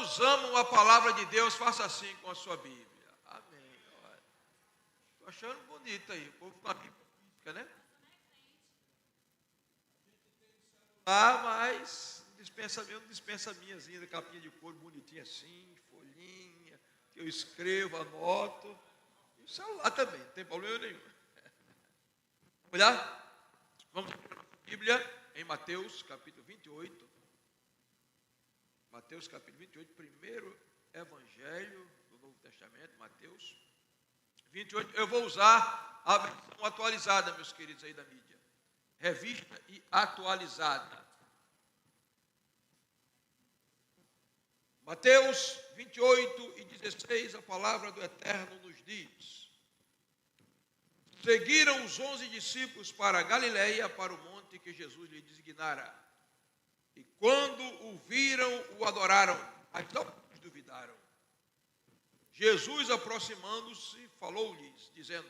Quantos amam a palavra de Deus, faça assim com a sua Bíblia. Amém. Estou achando bonito aí. O povo com a Bíblia física, né? Ah, mas não dispensa a minhazinha, capinha de couro bonitinha assim, folhinha, que eu escrevo, anoto. E o celular também, não tem problema nenhum. Olhar? Vamos abrir a Bíblia em Mateus capítulo 28. Mateus capítulo 28, primeiro evangelho do Novo Testamento, Mateus 28. Eu vou usar a versão atualizada, meus queridos aí da mídia. Revista e atualizada. Mateus 28 e 16, a palavra do Eterno nos diz: seguiram os 11 discípulos para a Galileia, para o monte que Jesus lhe designara. E quando o viram, o adoraram, mas não duvidaram. Jesus, aproximando-se, falou-lhes, dizendo: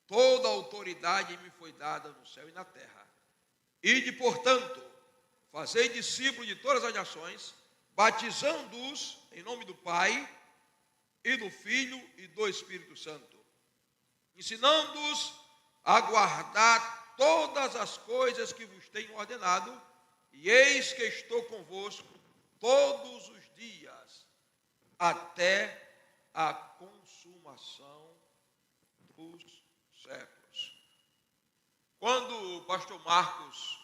toda a autoridade me foi dada no céu e na terra. Ide, portanto, fazei discípulos de todas as nações, batizando-os em nome do Pai, e do Filho e do Espírito Santo, ensinando-os a guardar todas as coisas que vos tenho ordenado, e eis que estou convosco todos os dias, até a consumação dos séculos. Quando o pastor Marcos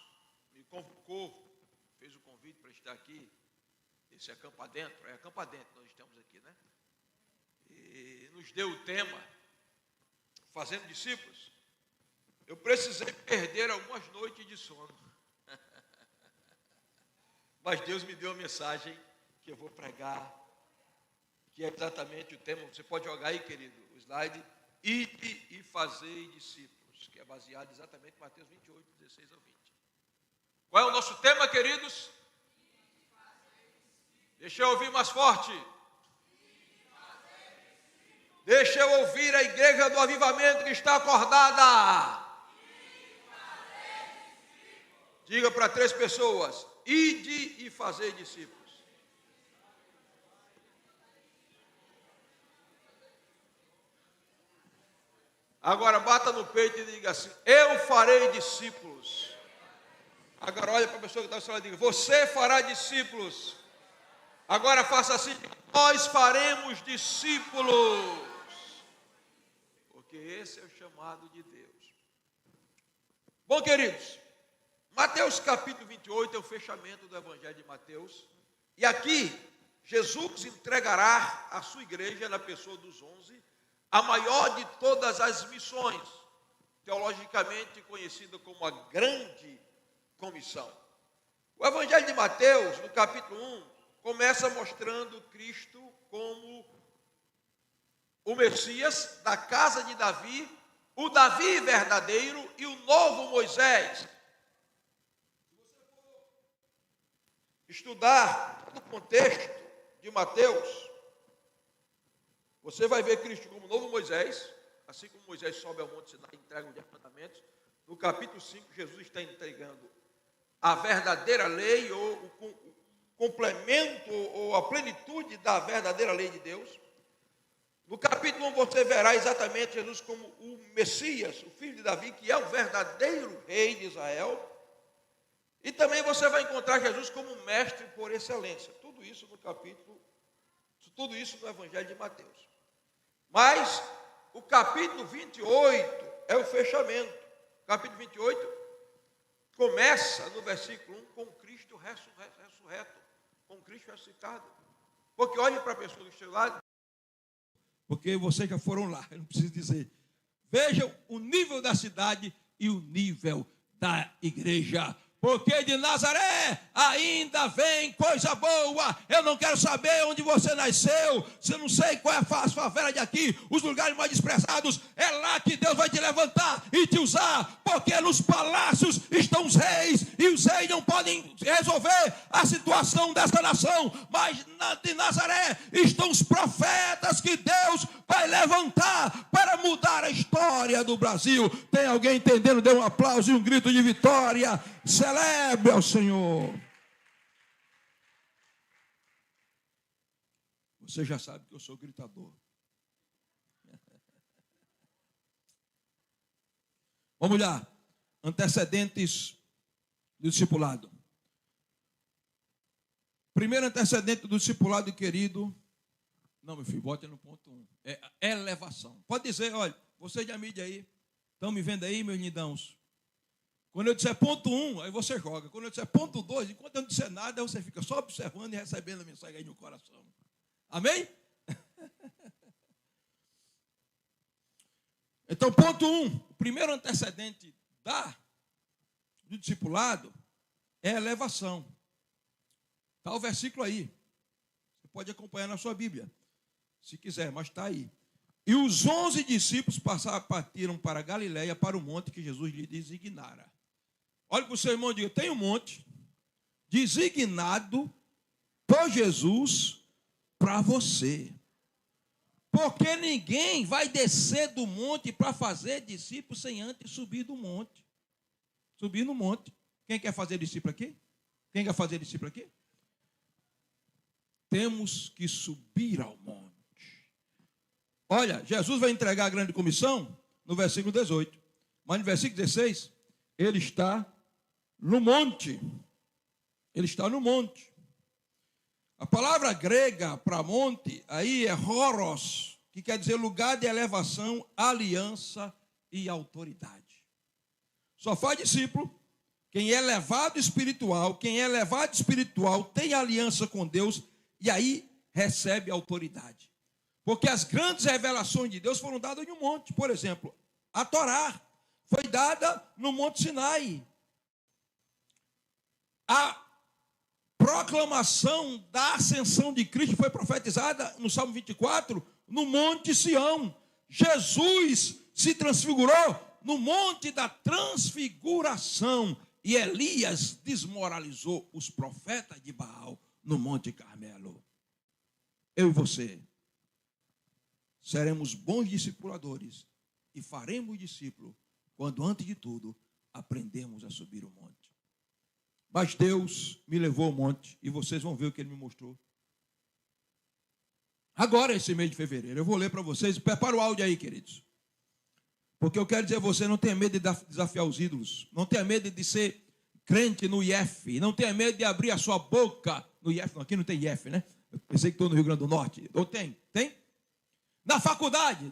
me convocou, fez o convite para estar aqui, esse acampa dentro, nós estamos aqui, né? E nos deu o tema, fazendo discípulos, eu precisei perder algumas noites de sono. Mas Deus me deu uma mensagem que eu vou pregar, que é exatamente o tema. Você pode jogar aí, querido, o slide. Ide e fazei discípulos, que é baseado exatamente em Mateus 28, 16 ao 20. Qual é o nosso tema, queridos? Deixa eu ouvir mais forte. Deixa eu ouvir a igreja do avivamento que está acordada. Diga para 3 pessoas: ide e fazei discípulos. Agora bata no peito e diga assim: eu farei discípulos. Agora olha para a pessoa que está ao seu lado e diga: você fará discípulos. Agora faça assim: nós faremos discípulos. Porque esse é o chamado de Deus. Bom, queridos, Mateus capítulo 28 é o fechamento do Evangelho de Mateus. E aqui, Jesus entregará à sua igreja, na pessoa dos 11, a maior de todas as missões, teologicamente conhecida como a Grande Comissão. O Evangelho de Mateus, no capítulo 1, começa mostrando Cristo como o Messias da casa de Davi, o Davi verdadeiro e o novo Moisés. Estudar no contexto de Mateus, você vai ver Cristo como novo Moisés, assim como Moisés sobe ao monte Sinai e entrega os 10 mandamentos. No capítulo 5, Jesus está entregando a verdadeira lei, ou o complemento, ou a plenitude da verdadeira lei de Deus. No capítulo 1 você verá exatamente Jesus como o Messias, o filho de Davi, que é o verdadeiro rei de Israel. E também você vai encontrar Jesus como mestre por excelência. Tudo isso no Evangelho de Mateus. Mas o capítulo 28 é o fechamento. O capítulo 28 começa no versículo 1 com Cristo ressurreto, com Cristo ressuscitado. Porque olhe para a pessoa do seu lado. Porque vocês já foram lá, eu não preciso dizer. Vejam o nível da cidade e o nível da igreja. Porque de Nazaré ainda vem coisa boa. Eu não quero saber onde você nasceu. Se eu não sei qual é a favela de aqui, os lugares mais desprezados. É lá que Deus vai te levantar e te usar. Porque nos palácios estão os reis. E os reis não podem resolver a situação dessa nação. Mas de Nazaré estão os profetas que Deus vai levantar para mudar a história do Brasil. Tem alguém entendendo? Dê um aplauso e um grito de vitória. Celebre ao Senhor. Você já sabe que eu sou gritador. Vamos lá. Antecedentes do discipulado. Primeiro antecedente do discipulado, querido. Não, meu filho, bote no ponto 1. É elevação. Pode dizer, olha, vocês da mídia aí, estão me vendo aí, meus lindãos? Quando eu disser ponto 1, aí você joga. Quando eu disser ponto 2, enquanto eu não disser nada, você fica só observando e recebendo a mensagem aí no coração. Amém? Então, ponto 1. O primeiro antecedente do discipulado é elevação. Está o versículo aí. Você pode acompanhar na sua Bíblia, se quiser, mas está aí. E os 11 discípulos partiram para Galiléia, para o monte que Jesus lhe designara. Olha para o seu irmão e diga, tem um monte designado por Jesus para você. Porque ninguém vai descer do monte para fazer discípulo sem antes subir do monte. Subir no monte. Quem quer fazer discípulo aqui? Quem quer fazer discípulo aqui? Temos que subir ao monte. Olha, Jesus vai entregar a grande comissão no versículo 18. Mas no versículo 16, ele está no monte. Ele está no monte. A palavra grega para monte aí é horos, que quer dizer lugar de elevação, aliança e autoridade. Só faz discípulo quem é elevado espiritual. Quem é elevado espiritual tem aliança com Deus e aí recebe autoridade. Porque as grandes revelações de Deus foram dadas em um monte. Por exemplo, a Torá foi dada no Monte Sinai. A proclamação da ascensão de Cristo foi profetizada no Salmo 24, no Monte Sião. Jesus se transfigurou no Monte da Transfiguração. E Elias desmoralizou os profetas de Baal no Monte Carmelo. Eu e você seremos bons discipuladores e faremos discípulo quando, antes de tudo, aprendemos a subir o monte. Mas Deus me levou ao monte e vocês vão ver o que Ele me mostrou. Agora, esse mês de fevereiro, eu vou ler para vocês. Prepara o áudio aí, queridos. Porque eu quero dizer a você, não tenha medo de desafiar os ídolos. Não tenha medo de ser crente no IF. Não tenha medo de abrir a sua boca no IF. Não, aqui não tem IF, né? Eu pensei que estou no Rio Grande do Norte. Ou tem? Tem? Na faculdade,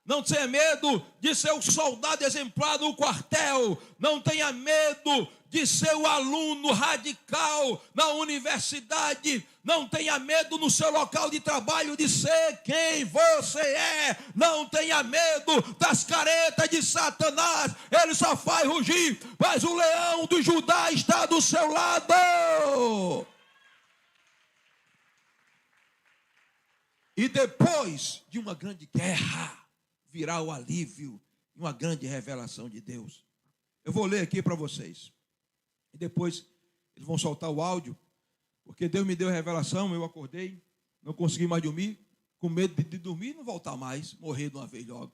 não tenha medo de ser o soldado exemplar no quartel. Não tenha medo de ser o aluno radical na universidade. Não tenha medo no seu local de trabalho de ser quem você é. Não tenha medo das caretas de Satanás. Ele só faz rugir, mas o leão do Judá está do seu lado. E depois de uma grande guerra, virá o alívio e uma grande revelação de Deus. Eu vou ler aqui para vocês. E depois eles vão soltar o áudio, porque Deus me deu a revelação, eu acordei, não consegui mais dormir, com medo de dormir e não voltar mais, morrer de uma vez logo.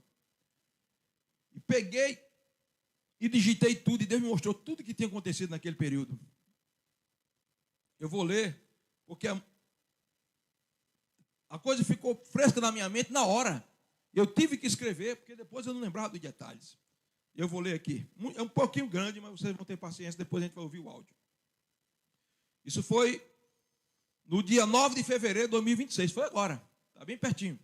E peguei e digitei tudo, e Deus me mostrou tudo que tinha acontecido naquele período. Eu vou ler, porque a coisa ficou fresca na minha mente na hora. Eu tive que escrever, porque depois eu não lembrava dos detalhes. Eu vou ler aqui. É um pouquinho grande, mas vocês vão ter paciência, depois a gente vai ouvir o áudio. Isso foi no dia 9 de fevereiro de 2026. Foi agora. Está bem pertinho.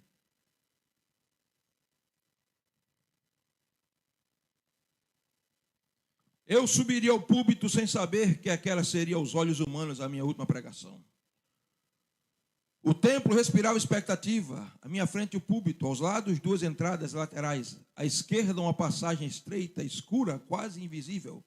Eu subiria ao púlpito sem saber que aquela seria aos olhos humanos a minha última pregação. O templo respirava expectativa. À minha frente o púlpito, aos lados 2 entradas laterais. À esquerda uma passagem estreita, escura, quase invisível.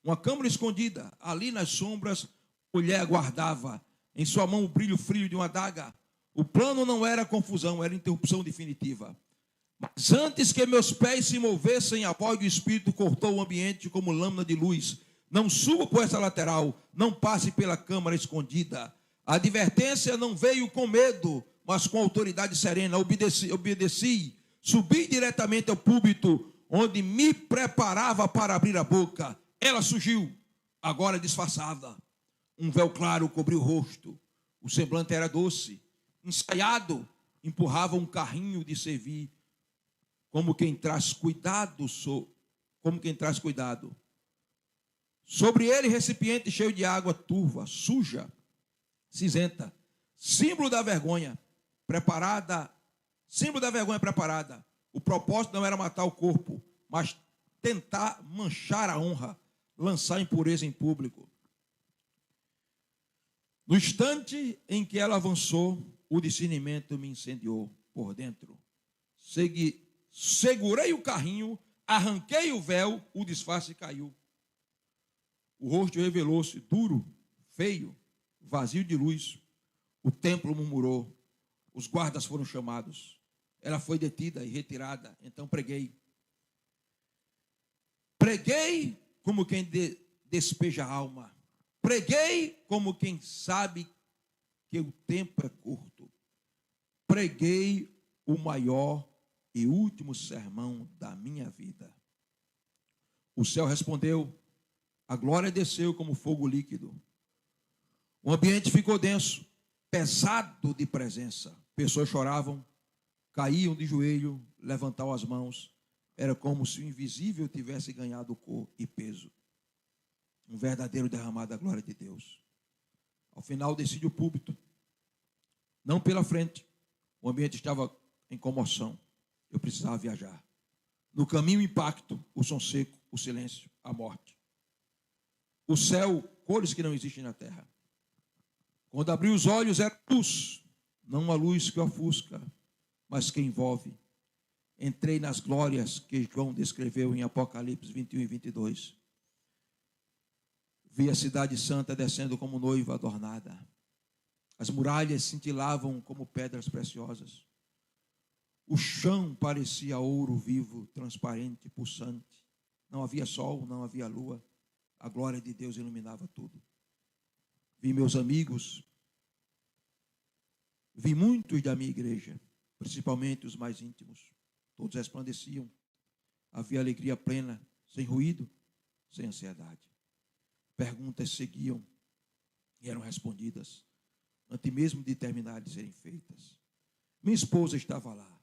Uma câmara escondida. Ali nas sombras, mulher aguardava. Em sua mão o brilho frio de uma adaga. O plano não era confusão, era interrupção definitiva. Mas antes que meus pés se movessem, a voz do Espírito cortou o ambiente como lâmina de luz. Não suba por essa lateral, não passe pela câmara escondida. A advertência não veio com medo, mas com autoridade serena. Obedeci, subi diretamente ao púlpito, onde me preparava para abrir a boca. Ela surgiu, agora disfarçada. Um véu claro cobriu o rosto. O semblante era doce, ensaiado, empurrava um carrinho de servir, como quem traz cuidado, Sobre ele, recipiente cheio de água turva, suja, cinzenta, símbolo da vergonha preparada. O propósito não era matar o corpo, mas tentar manchar a honra, lançar impureza em público. No instante em que ela avançou, o discernimento me incendiou por dentro. Segurei o carrinho, arranquei o véu, o disfarce caiu. O rosto revelou-se duro, feio, vazio de luz. O templo murmurou. Os guardas foram chamados. Ela foi detida e retirada. Então preguei. Preguei como quem despeja a alma. Preguei como quem sabe que o tempo é curto. Preguei o maior e último sermão da minha vida. O céu respondeu, a glória desceu como fogo líquido. O ambiente ficou denso, pesado de presença. Pessoas choravam, caíam de joelho, levantavam as mãos. Era como se o invisível tivesse ganhado cor e peso. Um verdadeiro derramar da glória de Deus. Ao final desci do púlpito, não pela frente. O ambiente estava em comoção. Eu precisava viajar. No caminho, o impacto, o som seco, o silêncio, a morte. O céu, cores que não existem na terra. Quando abri os olhos, era luz. Não uma luz que ofusca, mas que envolve. Entrei nas glórias que João descreveu em Apocalipse 21 e 22. Vi a cidade santa descendo como noiva adornada. As muralhas cintilavam como pedras preciosas. O chão parecia ouro vivo, transparente, pulsante. Não havia sol, não havia lua. A glória de Deus iluminava tudo. Vi meus amigos, vi muitos da minha igreja, principalmente os mais íntimos. Todos resplandeciam. Havia alegria plena, sem ruído, sem ansiedade. Perguntas seguiam e eram respondidas, antes mesmo de terminar de serem feitas. Minha esposa estava lá.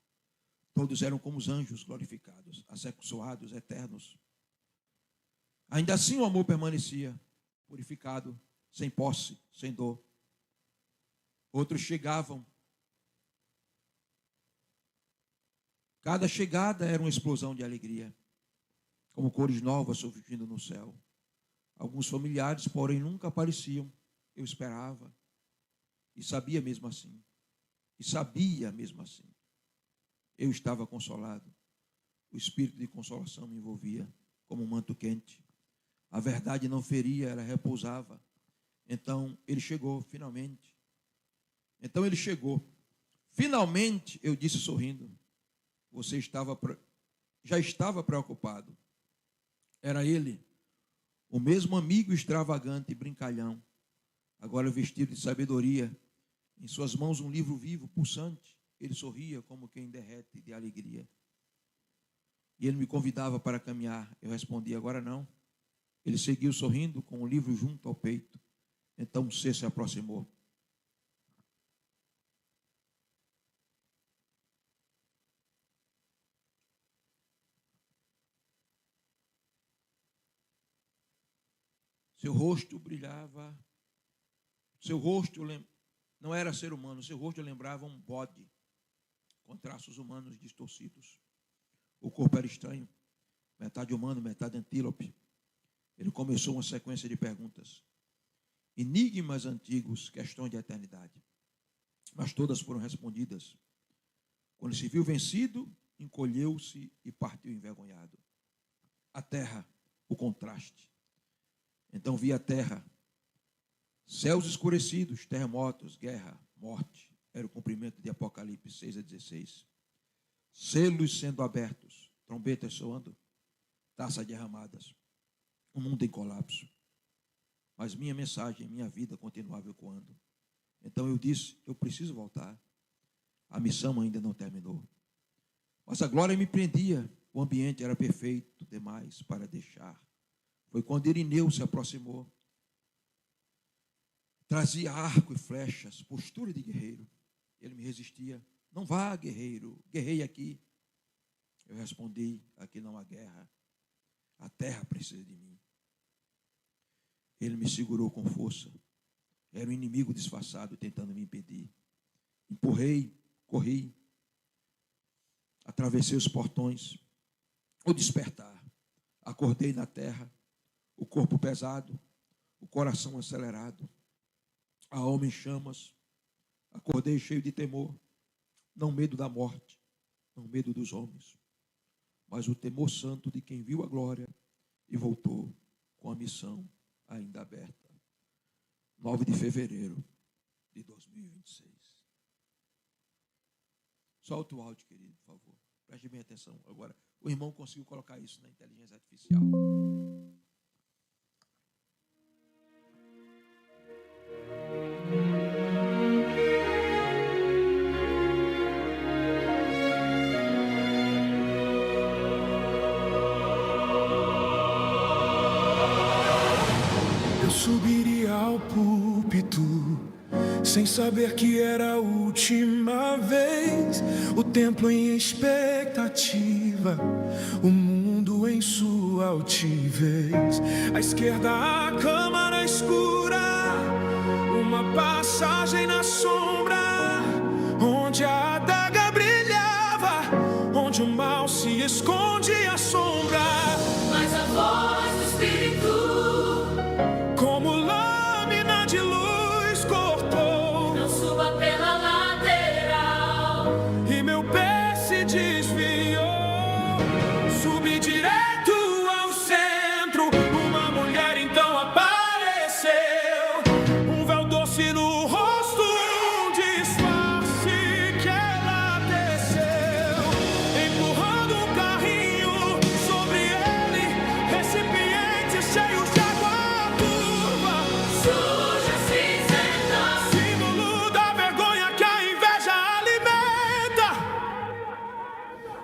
Todos eram como os anjos glorificados, assexuados, eternos. Ainda assim o amor permanecia, purificado, sem posse, sem dor. Outros chegavam. Cada chegada era uma explosão de alegria, como cores novas surgindo no céu. Alguns familiares, porém, nunca apareciam. Eu esperava e sabia mesmo assim. Eu estava consolado. O espírito de consolação me envolvia como um manto quente. A verdade não feria, ela repousava. Então ele chegou, finalmente. Finalmente, eu disse sorrindo. Você já estava preocupado. Era ele, o mesmo amigo extravagante e brincalhão, agora vestido de sabedoria, em suas mãos um livro vivo, pulsante. Ele sorria como quem derrete de alegria. E ele me convidava para caminhar. Eu respondi, agora não. Ele seguiu sorrindo com o livro junto ao peito. Então um ser se aproximou. Seu rosto brilhava. Seu rosto não era ser humano. Seu rosto lembrava um bode, com traços humanos distorcidos. O corpo era estranho, metade humano, metade antílope. Ele começou uma sequência de perguntas. Enigmas antigos, questões de eternidade. Mas todas foram respondidas. Quando se viu vencido, encolheu-se e partiu envergonhado. A terra, o contraste. Então vi a terra, céus escurecidos, terremotos, guerra, morte. Era o cumprimento de Apocalipse 6 a 16. Selos sendo abertos, trombetas soando, taças derramadas. O mundo em colapso. Mas minha mensagem, minha vida continuava ecoando. Então eu disse, eu preciso voltar. A missão ainda não terminou. Mas a glória me prendia. O ambiente era perfeito demais para deixar. Foi quando Irineu se aproximou. Trazia arco e flechas, postura de guerreiro. Ele me resistia. Não vá, guerreiro, guerreie aqui. Eu respondi, aqui não há guerra. A terra precisa de mim. Ele me segurou com força. Era um inimigo disfarçado tentando me impedir. Empurrei, corri. Atravessei os portões. O despertar. Acordei na terra. O corpo pesado. O coração acelerado. A alma em chamas. Acordei cheio de temor. Não medo da morte. Não medo dos homens. Mas o temor santo de quem viu a glória e voltou com a missão ainda aberta. 9 de fevereiro de 2026. Solta o áudio, querido, por favor. Preste bem atenção. Agora, o irmão conseguiu colocar isso na inteligência artificial. Subiria ao púlpito sem saber que era a última vez. O templo em expectativa, o mundo em sua altivez. À esquerda a câmara escura, uma passagem na sombra, onde a adaga brilhava, onde o mal se esconde à sombra. Mas a voz do Espírito, como lâmina de luz, cortou. não suba pela lateral. E meu pé se desviou. Subi direto ao centro. Uma mulher então apareceu. Um véu doce no rosto, um disfarce que ela desceu. Empurrando um carrinho, sobre ele recipientes cheios de água turva. Suja, cinzenta, Símbolo da vergonha que a inveja alimenta.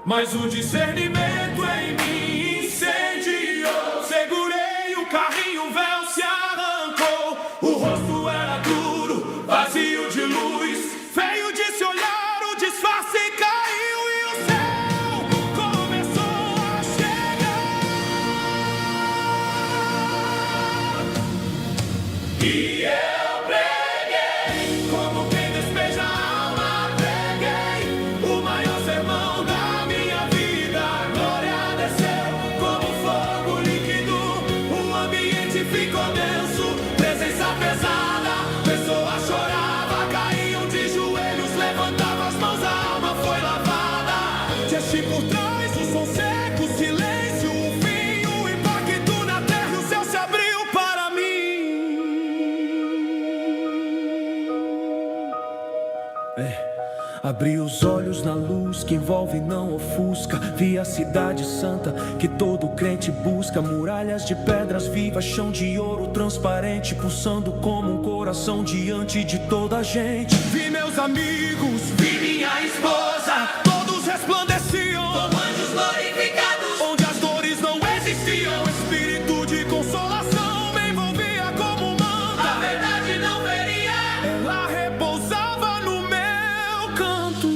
Mas o discernimento em mim incendiou. Segurei o carrinho, o véu se arrancou. O rosto era duro, vazio de luz. Feio de se olhar, o disfarce caiu e o céu começou a chegar. E eu preguei, como quem despeja a alma, preguei o maior sermão da minha vida. A glória desceu como fogo líquido, o ambiente ficou denso, presença pesada, pessoas choravam, caíam de joelhos, levantavam as mãos, a alma foi lavada. Deixe por trás o som seco, o silêncio, o fim, o impacto na terra, e o céu se abriu para mim. Abri os olhos na luz que envolve e não ofusca. Vi a cidade santa que todo crente busca. Muralhas de pedras vivas, chão de ouro transparente, pulsando como um coração diante de toda a gente. Vi meus amigos, vi minha esposa, todos resplandeciam como anjos glorificados. onde as dores não existiam. Espírito de consolação me envolvia como um manto. A verdade não feria. Ela repousava no meu canto.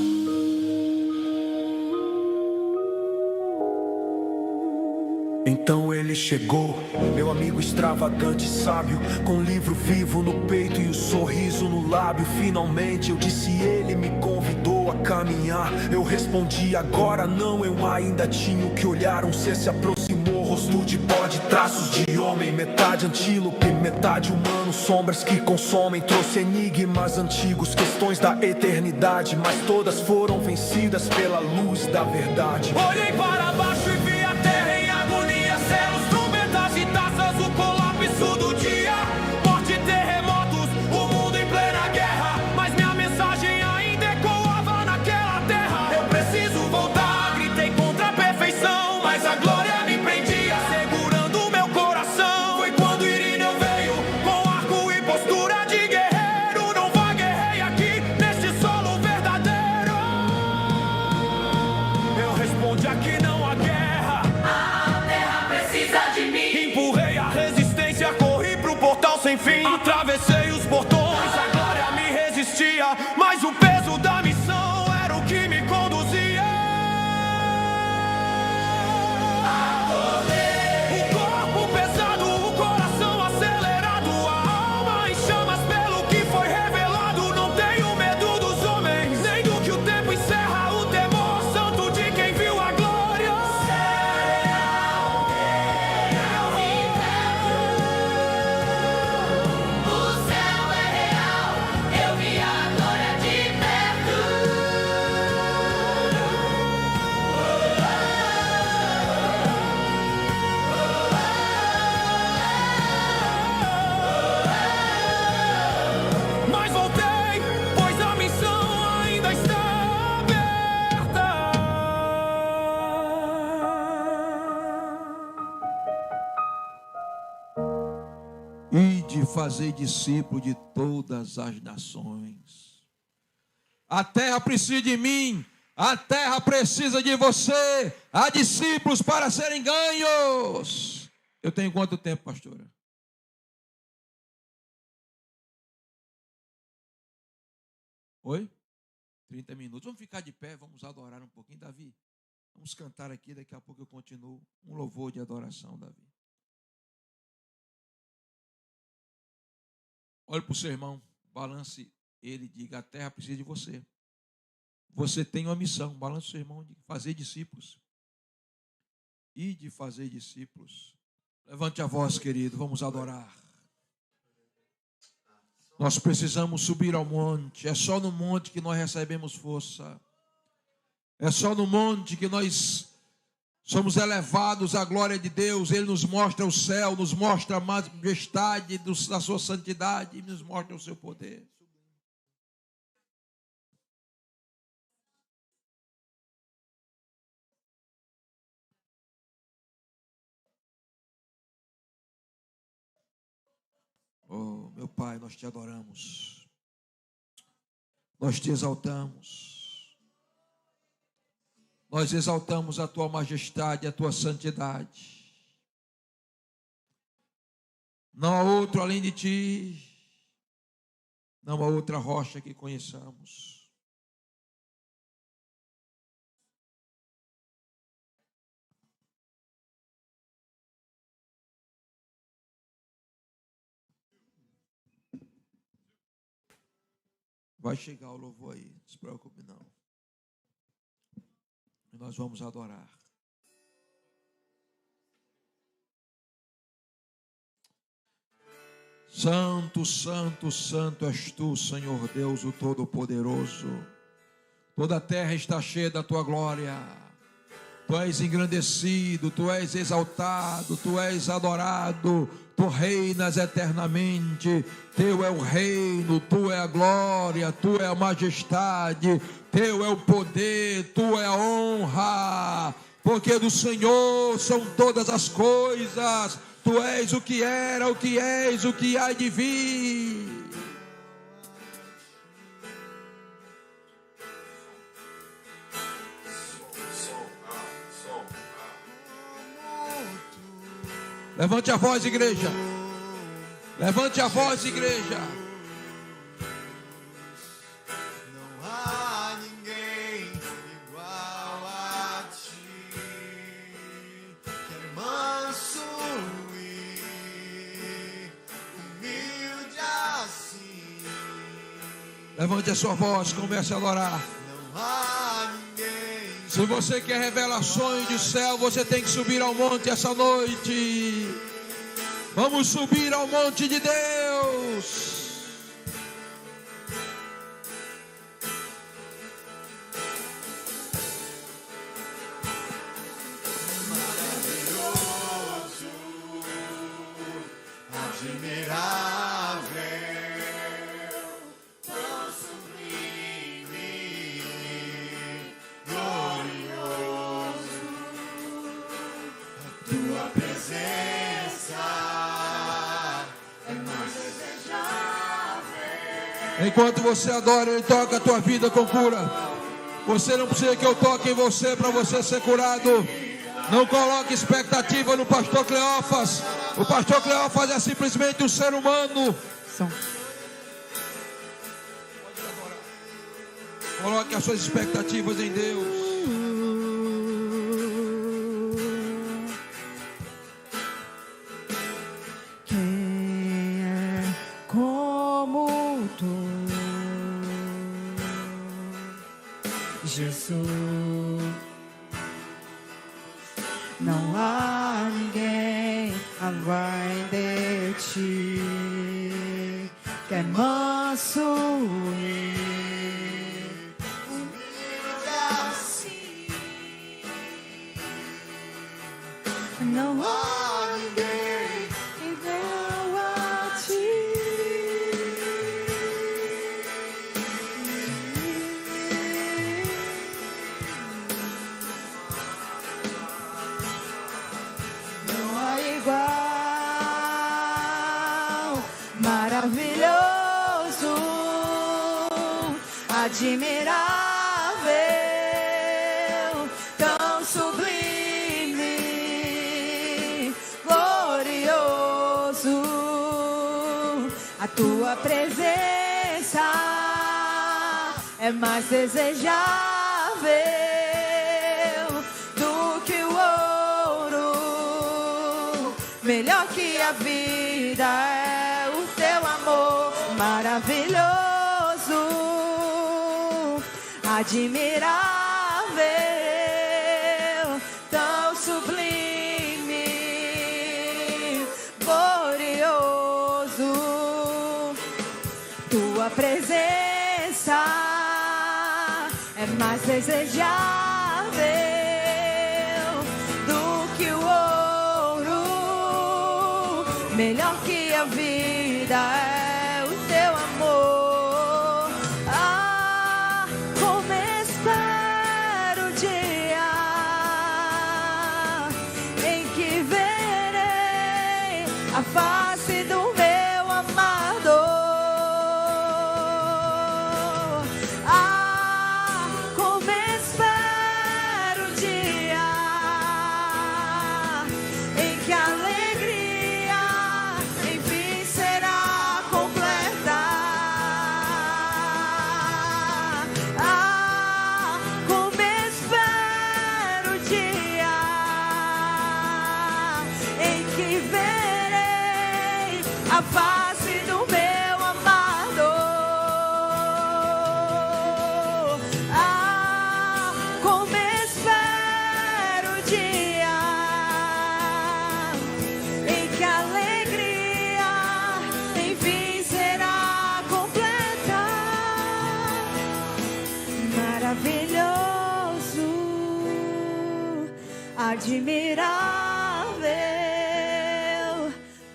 Então ele chegou, meu amigo extravagante e sábio, com um livro vivo no peito e o sorriso no lábio. Finalmente eu disse, ele me convidou a caminhar. Eu respondi, agora não, eu ainda tinha o que olhar. Um ser se aproximou, rosto de bode, traços de homem, metade antílope, metade humano, sombras que consomem. Trouxe enigmas antigos, questões da eternidade, mas todas foram vencidas pela luz da verdade. Olhei para baixo e vi a terra em agonia, céus, trombetas e taças, o colapso do dia, morte, terremotos, o mundo em plena guerra. Mas minha mensagem ainda ecoava naquela terra. Eu preciso voltar, gritei contra a perfeição, mas a glória me prendia, segurando meu coração. Foi quando Irineu veio, com arco e postura de guerreiro. Não vá, guerrei aqui, neste solo verdadeiro. Eu respondi, aqui não há guerra. A terra precisa de mim. Empurrei a resistência, corri pro portal sem fim. Atravessei os portões, a glória me resistia, mas o peso da fazer discípulo de todas as nações. A terra precisa de mim, a terra precisa de você. Há discípulos para serem ganhos. Eu tenho quanto tempo, pastora? Oi? 30 minutos. Vamos ficar de pé, vamos adorar um pouquinho, Davi. Vamos cantar aqui, daqui a pouco eu continuo. Um louvor de adoração, Davi. Olhe para o seu irmão, balance ele e diga: a terra precisa de você. Você tem uma missão. Balance o seu irmão de fazer discípulos. E de fazer discípulos. Levante a voz, querido, vamos adorar. Nós precisamos subir ao monte. É só no monte que nós recebemos força. É só no monte que nós somos elevados à glória de Deus. Ele nos mostra o céu, nos mostra a majestade da sua santidade e nos mostra o seu poder. Oh, meu Pai, nós te adoramos. Nós te exaltamos. Nós exaltamos a tua majestade, a tua santidade. Não há outro além de ti. Não há outra rocha que conheçamos. Vai chegar o louvor aí, não se preocupe não. E nós vamos adorar. Santo, santo, santo és tu, Senhor Deus, o Todo-Poderoso. Toda a terra está cheia da tua glória. Tu és engrandecido, tu és exaltado, tu és adorado. Tu reinas eternamente, teu é o reino, tu é a glória, tu é a majestade, teu é o poder, tu é a honra, porque do Senhor são todas as coisas, tu és o que era, o que és, o que há de vir. Levante a voz, igreja. Levante a voz, igreja. Não há ninguém igual a ti, que é manso e humilde assim. Levante a sua voz, comece a adorar. Não há ninguém. Se você quer revelações do céu, você tem que subir ao monte essa noite. Vamos subir ao monte de Deus. Maravilhoso, admirável, tão sublime, glorioso, a tua presença é mais desejável. Enquanto você adora, Ele toca a tua vida com cura. Você não precisa que eu toque em você para você ser curado. Não coloque expectativa no pastor Cleófas. O pastor Cleófas é simplesmente um ser humano. Coloque as suas expectativas em Deus. Quem é como tu, Jesus? Não há ninguém além de ti, que é manso e humilde assim. Não há ninguém igual a ti. Não há igual, admirável, tão sublime, glorioso. A tua presença é mais desejável do que o ouro, melhor que a vida é o teu amor maravilhoso, admirável, tão sublime, glorioso. Tua presença é mais desejável do que o ouro, melhor que a vida é o teu amor. Ah, como espero o dia em que verei a face do meu amado. A face do meu amado. Ah, como espero o dia em que a alegria enfim será completa. Maravilhoso, admirável,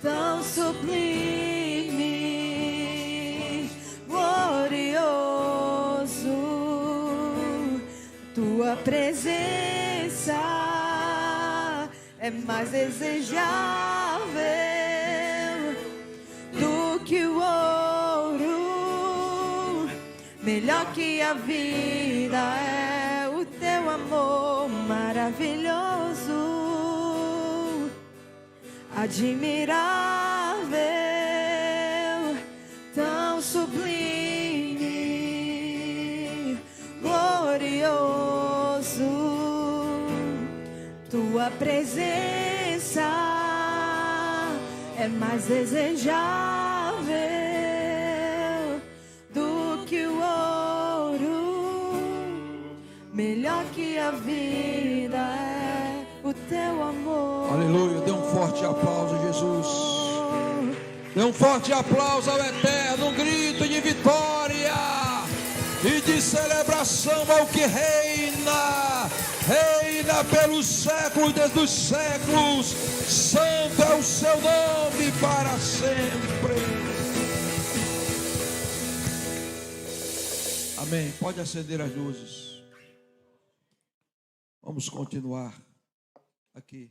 tão sublime, glorioso. Tua presença é mais desejável do que o ouro, melhor que a vida é o teu amor maravilhoso, admirável, tão sublime, glorioso. Tua presença é mais desejável do que o ouro, melhor que a vida é o teu amor. Aleluia, dê um forte aplauso a Jesus. Dê um forte aplauso ao Eterno, um grito de vitória e de celebração ao que reina, reina pelos séculos, desde os séculos. Santo é o seu nome para sempre. Amém. Pode acender as luzes. Vamos continuar aqui.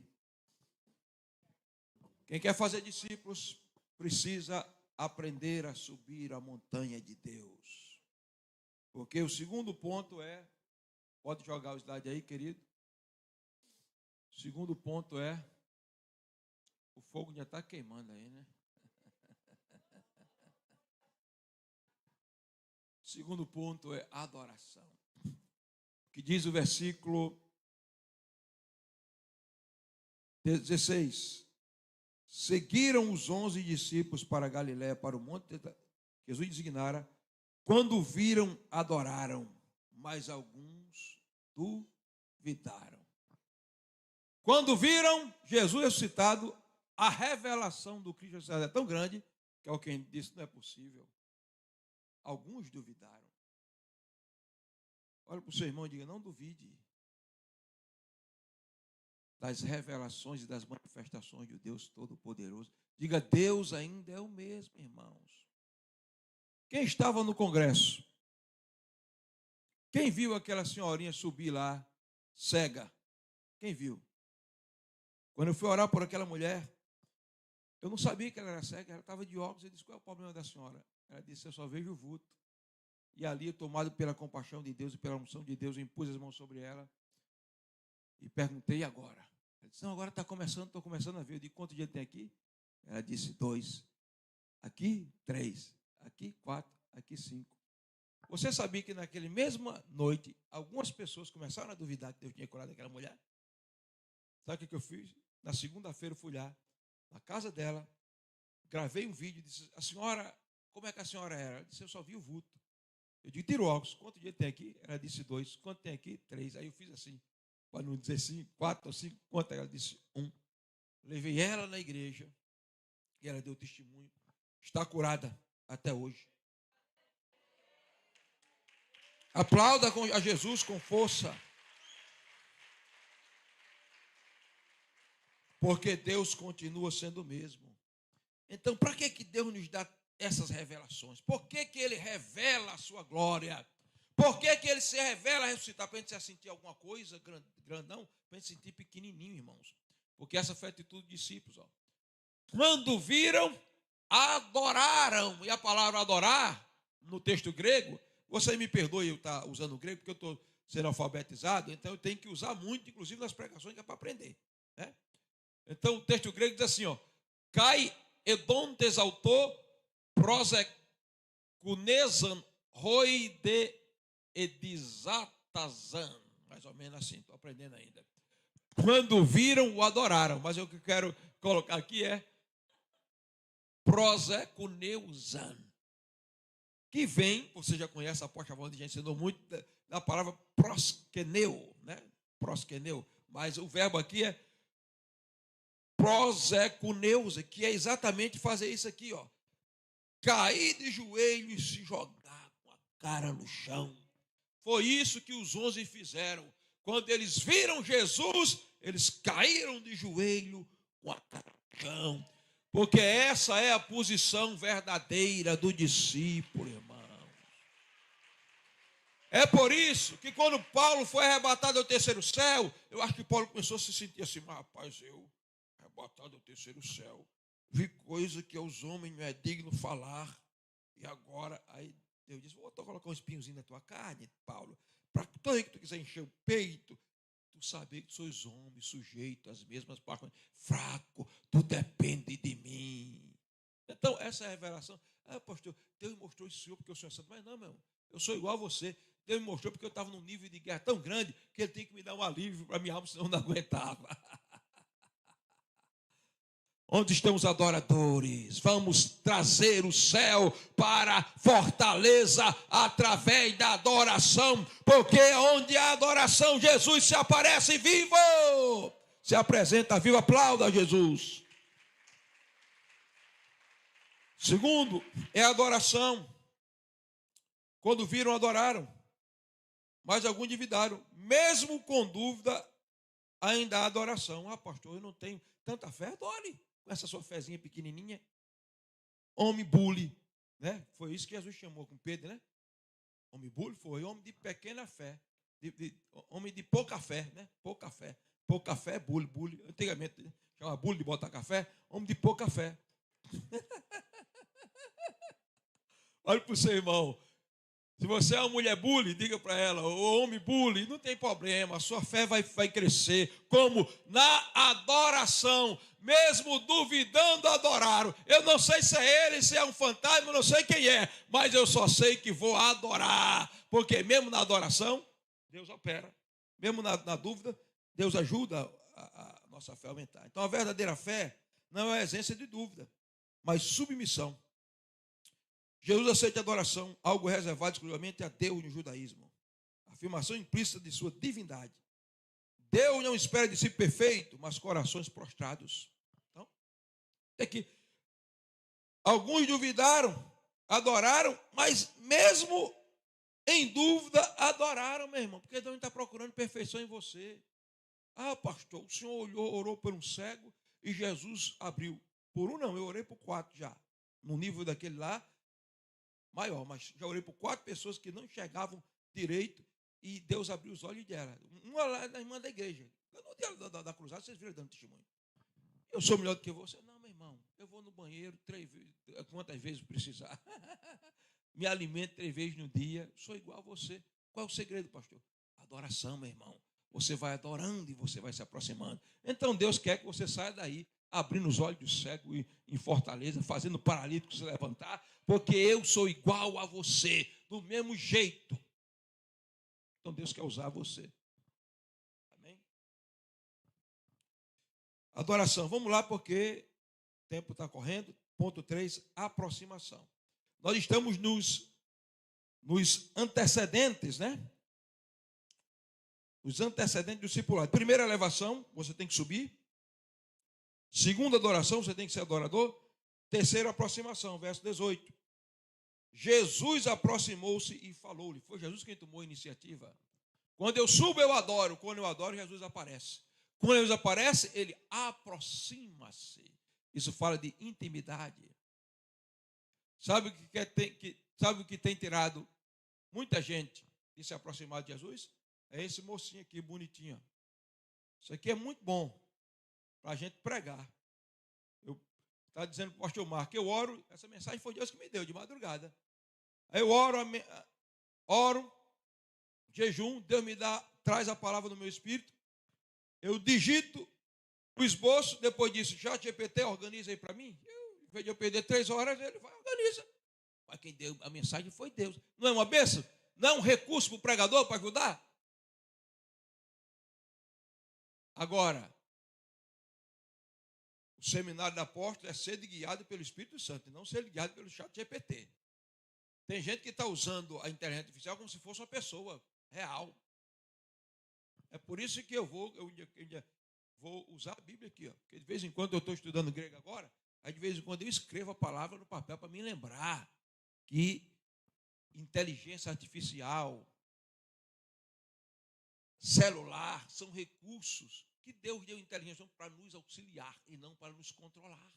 Quem quer fazer discípulos precisa aprender a subir a montanha de Deus. Porque o segundo ponto é, pode jogar o slide aí, querido. O segundo ponto é, o fogo já está queimando aí, né? O segundo ponto é adoração. Que diz o versículo 16. Seguiram os 11 discípulos para Galiléia, para o monte que Jesus designara. Quando viram, adoraram, mas alguns duvidaram. Quando viram Jesus ressuscitado, a revelação do Cristo ressuscitado é tão grande que alguém disse, não é possível. Alguns duvidaram. Olha para o seu irmão e diga, não duvide das revelações e das manifestações de Deus Todo-Poderoso. Diga, Deus ainda é o mesmo, irmãos. Quem estava no congresso? Quem viu aquela senhorinha subir lá, cega? Quem viu? Quando eu fui orar por aquela mulher, eu não sabia que ela era cega, ela estava de óculos. Eu disse, qual é o problema da senhora? Ela disse, eu só vejo o vulto. E ali, tomado pela compaixão de Deus e pela unção de Deus, eu impus as mãos sobre ela e perguntei: e agora? Ela disse: não, agora está começando, estou começando a ver. Eu disse: quanto dia tem aqui? Ela disse: 2. Aqui, 3. Aqui, 4. Aqui, 5. Você sabia que naquela mesma noite, algumas pessoas começaram a duvidar que Deus tinha curado aquela mulher? Sabe o que eu fiz? Na segunda-feira eu fui lá, na casa dela, gravei um vídeo e disse: a senhora, como é que a senhora era? Ela disse: eu só vi o vulto. Eu disse: tira o óculos, quanto dia tem aqui? Ela disse: 2. Quanto tem aqui? 3. Aí eu fiz assim, para não dizer 5, 4 ou 5, quanto? Ela disse: 1. Levei ela na igreja e ela deu testemunho. Está curada até hoje. Aplauda a Jesus com força. Porque Deus continua sendo o mesmo. Então, para que Deus nos dá essas revelações? Por que Ele revela a sua glória? Por que Ele se revela a ressuscitar? Para a gente se sentir alguma coisa grandão? Para a gente se sentir pequenininho, irmãos. Porque essa foi a atitude dos discípulos. Ó. Quando viram, adoraram. E a palavra adorar, no texto grego, você me perdoe eu estar usando o grego, porque eu estou sendo alfabetizado, então eu tenho que usar muito, inclusive nas pregações, que é para aprender. Né? Então o texto grego diz assim, ó: Kai edontes autor prosekunesan roi de edizatazan. Mais ou menos assim, estou aprendendo ainda. Quando viram, o adoraram. Mas o que eu quero colocar aqui é prosekuneusan, que vem, você já conhece, a apóstola Wanda já ensinou muito da palavra proskeneu, né? Proskeneu. Mas o verbo aqui é prosekuneusa, que é exatamente fazer isso aqui, ó. Cair de joelho e se jogar com a cara no chão. Foi isso que os 11 fizeram. Quando eles viram Jesus, eles caíram de joelho com a cara no chão. Porque essa é a posição verdadeira do discípulo, irmão. É por isso que quando Paulo foi arrebatado ao terceiro céu, eu acho que Paulo começou a se sentir assim: mas rapaz, eu, arrebatado ao terceiro céu, vi coisa que aos homens não é digno falar. E agora, aí Deus disse: vou colocar um espinhozinho na tua carne, Paulo, para todo que tu quiser encher o peito, tu saber que sois homem, sujeito às mesmas paixões, fraco, tu depende de mim. Então, essa é a revelação. Ah, pastor, Deus me mostrou isso, Senhor, porque o Senhor é santo. Mas não, meu irmão, eu sou igual a você. Deus me mostrou porque eu estava num nível de guerra tão grande que Ele tem que me dar um alívio para minha alma, senão eu não aguentava. Onde estão os adoradores? Vamos trazer o céu para fortaleza através da adoração, porque onde há adoração, Jesus se aparece vivo, se apresenta vivo. Aplauda Jesus. Segundo, é adoração. Quando viram, adoraram, mas alguns duvidaram. Mesmo com dúvida, ainda há adoração. Ah, pastor, eu não tenho tanta fé. Adore com essa sua fezinha pequenininha. Homem bule, né? Foi isso que Jesus chamou com Pedro, né? Homem bule foi homem de pequena fé, homem de pouca fé, né? Pouca fé. Pouca fé, bule. Antigamente, né? Chamava bule de botar café. Homem de pouca fé. Olha para o seu irmão. Se você é uma mulher bully, diga para ela: o homem bully, não tem problema, a sua fé vai crescer. Como? Na adoração. Mesmo duvidando, adoraram. Eu não sei se é ele, se é um fantasma, eu não sei quem é, mas eu só sei que vou adorar. Porque mesmo na adoração, Deus opera. Mesmo na dúvida, Deus ajuda a nossa fé a aumentar. Então a verdadeira fé não é a ausência de dúvida, mas submissão. Jesus aceita a adoração, algo reservado exclusivamente a Deus no judaísmo. Afirmação implícita de sua divindade. Deus não espera de si perfeito, mas corações prostrados. Então, é que alguns duvidaram, adoraram, mas mesmo em dúvida, adoraram, meu irmão, porque Deus não está procurando perfeição em você. Ah, pastor, o senhor orou por um cego e Jesus abriu. Por um não, eu orei por 4 já. No nível daquele lá, maior, mas já orei por 4 pessoas que não enxergavam direito e Deus abriu os olhos dela. Uma lá da irmã da igreja. No dia da cruzada, vocês viram dando testemunho. Eu sou melhor do que você. Não, meu irmão, eu vou no banheiro 3 vezes, quantas vezes precisar. me alimento 3 vezes no dia, sou igual a você. Qual é o segredo, pastor? Adoração, meu irmão. Você vai adorando e você vai se aproximando. Então Deus quer que você saia daí, abrindo os olhos do cego em Fortaleza, fazendo o paralítico se levantar, porque eu sou igual a você, do mesmo jeito. Então Deus quer usar você. Amém? Adoração. Vamos lá, porque o tempo está correndo. Ponto 3, aproximação. Nós estamos nos antecedentes, né? Os antecedentes do discipulado. Primeira elevação, você tem que subir. Segunda adoração, você tem que ser adorador. Terceira aproximação, verso 18. Jesus aproximou-se e falou-lhe. Foi Jesus quem tomou a iniciativa. Quando eu subo, eu adoro. Quando eu adoro, Jesus aparece. Quando Jesus aparece, ele aproxima-se. Isso fala de intimidade. Sabe o que tem tirado muita gente de se aproximar de Jesus? É esse mocinho aqui, bonitinho. Isso aqui é muito bom para a gente pregar. Eu estava dizendo para o pastor Marco, eu oro, essa mensagem foi Deus que me deu, de madrugada. Aí eu oro, jejum, Deus me traz a palavra no meu espírito. Eu digito o esboço, depois disso, ChatGPT, organiza aí para mim. Em vez de eu perder 3 horas, ele vai, organiza. Mas quem deu a mensagem foi Deus. Não é uma bênção? Não é um recurso para o pregador para ajudar? Agora, o seminário da apóstolo é ser guiado pelo Espírito Santo, e não ser guiado pelo ChatGPT. Tem gente que está usando a inteligência artificial como se fosse uma pessoa real. É por isso que eu vou usar a Bíblia aqui, ó, porque de vez em quando eu estou estudando grego agora, aí de vez em quando eu escrevo a palavra no papel para me lembrar que inteligência artificial, celular, são recursos que Deus deu inteligência para nos auxiliar e não para nos controlar.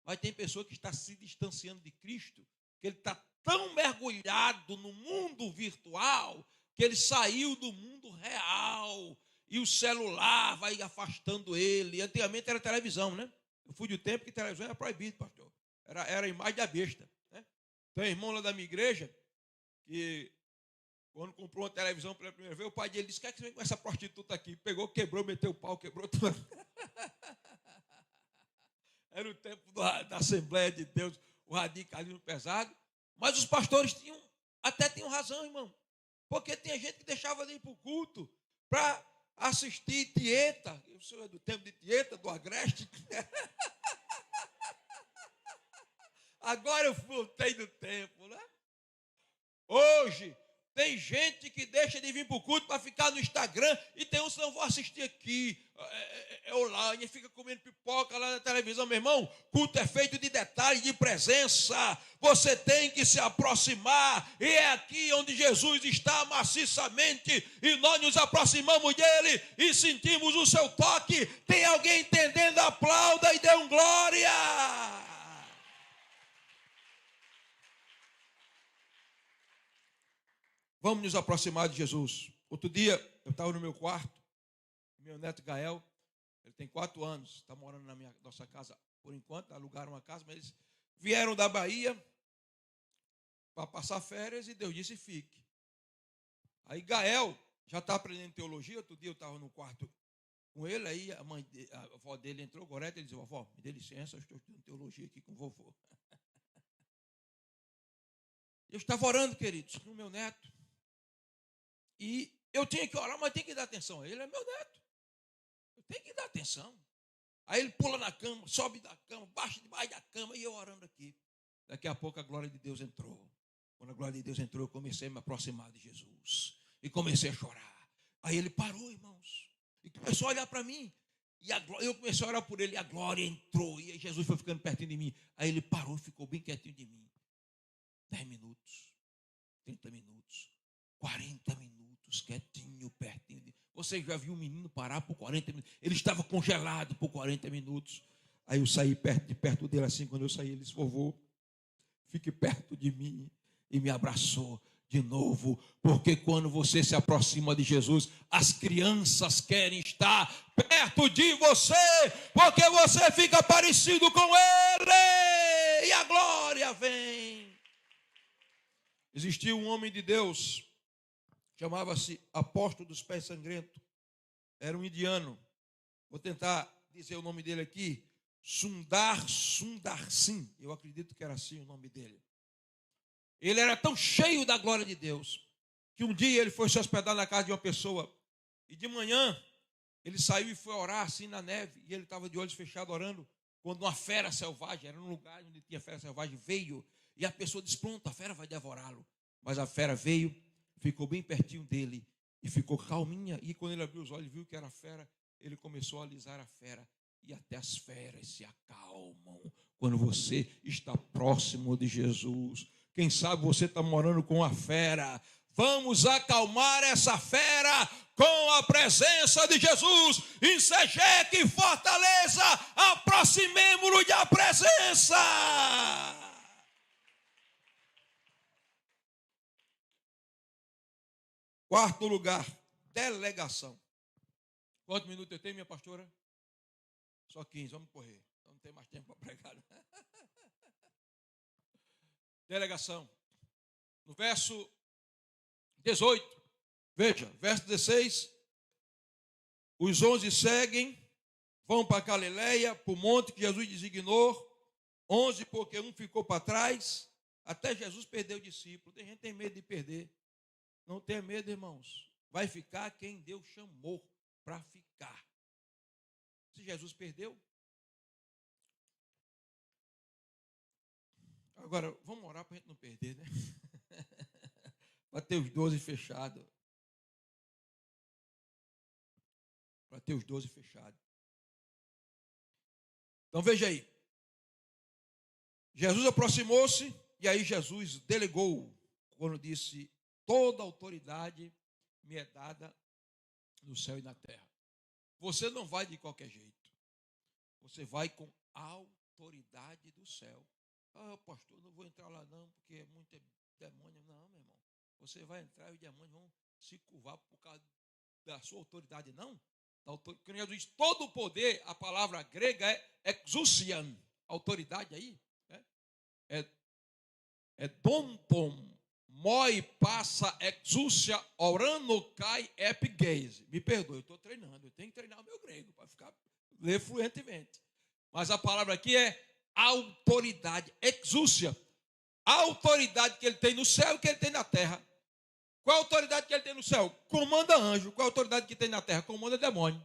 Mas tem pessoa que está se distanciando de Cristo, que ele está tão mergulhado no mundo virtual, que ele saiu do mundo real, e o celular vai afastando ele. Antigamente era televisão, né? Eu fui do tempo que televisão era proibido, pastor. Era a imagem da besta, né? Tem um irmão lá da minha igreja, que quando comprou uma televisão pela primeira vez, o pai dele disse, quer que você vem com essa prostituta aqui? Pegou, quebrou, meteu o pau, quebrou tudo. Era o tempo da Assembleia de Deus, o radicalismo pesado. Mas os pastores até tinham razão, irmão. Porque tinha gente que deixava de ir para o culto para assistir Tieta. Eu sou do tempo de Tieta, do Agreste. Agora eu voltei do tempo, né? Hoje, tem gente que deixa de vir para o culto para ficar no Instagram, e tem uns que não vão assistir aqui, online, fica comendo pipoca lá na televisão. Meu irmão, culto é feito de detalhes, de presença. Você tem que se aproximar, e é aqui onde Jesus está maciçamente, e nós nos aproximamos dele e sentimos o seu toque. Tem alguém entendendo? Aplauda e dê um glória. Vamos nos aproximar de Jesus. Outro dia, eu estava no meu quarto, meu neto Gael, ele tem 4 anos, está morando na nossa casa por enquanto, alugaram uma casa, mas eles vieram da Bahia para passar férias e Deus disse, fique. Aí Gael já está aprendendo teologia. Outro dia eu estava no quarto com ele, aí a avó dele entrou, Gorete, ele disse, vovó, me dê licença, eu estou estudando teologia aqui com o vovô. Eu estava orando, queridos, com o meu neto. E eu tinha que orar, mas tem que dar atenção a ele, é meu neto. Eu tenho que dar atenção. Aí ele pula na cama, sobe da cama, baixa debaixo da cama, e eu orando aqui. Daqui a pouco a glória de Deus entrou. Quando a glória de Deus entrou, eu comecei a me aproximar de Jesus. E comecei a chorar. Aí ele parou, irmãos. E começou a olhar para mim. E eu comecei a orar por ele, e a glória entrou. E aí Jesus foi ficando pertinho de mim. Aí ele parou e ficou bem quietinho de mim. 10 minutos, 30 minutos, 40 minutos, quietinho, pertinho de mim. Você já viu um menino parar por 40 minutos? Ele estava congelado por 40 minutos. Aí eu saí perto dele assim. Quando eu saí, ele disse, vovô, fique perto de mim. E me abraçou de novo. Porque quando você se aproxima de Jesus, as crianças querem estar perto de você. Porque você fica parecido com ele. E a glória vem. Existia um homem de Deus, chamava-se Apóstolo dos Pés Sangrentos. Era um indiano. Vou tentar dizer o nome dele aqui. Sundar Singh. Eu acredito que era assim o nome dele. Ele era tão cheio da glória de Deus que um dia ele foi se hospedar na casa de uma pessoa. E de manhã ele saiu e foi orar assim na neve. E ele estava de olhos fechados orando. Quando uma fera selvagem, era um lugar onde tinha fera selvagem, veio. E a pessoa disse, pronto, a fera vai devorá-lo. Mas a fera veio, ficou bem pertinho dele e ficou calminha. E quando ele abriu os olhos e viu que era a fera, ele começou a alisar a fera. E até as feras se acalmam quando você está próximo de Jesus. Quem sabe você está morando com a fera. Vamos acalmar essa fera com a presença de Jesus. Em Sejeque e Fortaleza, aproximemo-nos da presença. Quarto lugar, delegação. Quantos minutos eu tenho, minha pastora? Só 15, vamos correr. Não tem mais tempo para pregar. Delegação. No verso 18, veja, verso 16. Os 11 seguem, vão para Galileia, para o monte que Jesus designou. 11 porque um ficou para trás. Até Jesus perdeu o discípulo. Tem gente que tem medo de perder. Não tenha medo, irmãos. Vai ficar quem Deus chamou para ficar. Se Jesus perdeu. Agora, vamos orar para a gente não perder, né? Para ter os 12 fechados. Para ter os 12 fechados. Então veja aí. Jesus aproximou-se e aí Jesus delegou, quando disse, toda autoridade me é dada no céu e na terra. Você não vai de qualquer jeito. Você vai com a autoridade do céu. Ah, pastor, não vou entrar lá não, porque é muito demônio. Não, meu irmão. Você vai entrar e os demônios vão se curvar por causa da sua autoridade, não. Quando Jesus diz todo o poder, a palavra grega é exousian. Autoridade aí é donton. Moi passa exousia orano kai epigeise. Me perdoe, eu estou treinando. Eu tenho que treinar o meu grego para ler fluentemente. Mas a palavra aqui é autoridade, exousia. A autoridade que ele tem no céu e que ele tem na terra. Qual a autoridade que ele tem no céu? Comanda anjo. Qual a autoridade que tem na terra? Comanda demônio.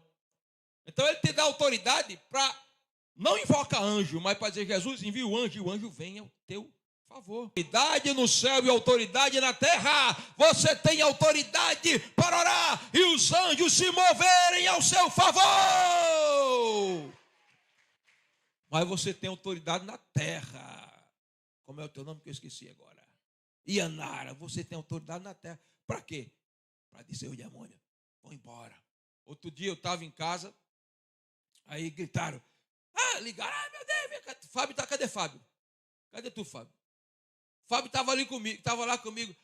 Então ele te dá autoridade para não invocar anjo, mas para dizer, Jesus, envia o anjo e o anjo vem ao teu favor. Autoridade no céu e autoridade na terra. Você tem autoridade para orar e os anjos se moverem ao seu favor. Mas você tem autoridade na terra. Como é o teu nome que eu esqueci agora? Ianara, você tem autoridade na terra. Para quê? Para dizer o demônio, vão embora. Outro dia eu estava em casa, aí gritaram, ligaram, meu Deus, Fábio, cadê Fábio? Cadê tu, Fábio? Fábio estava ali comigo, estava lá comigo.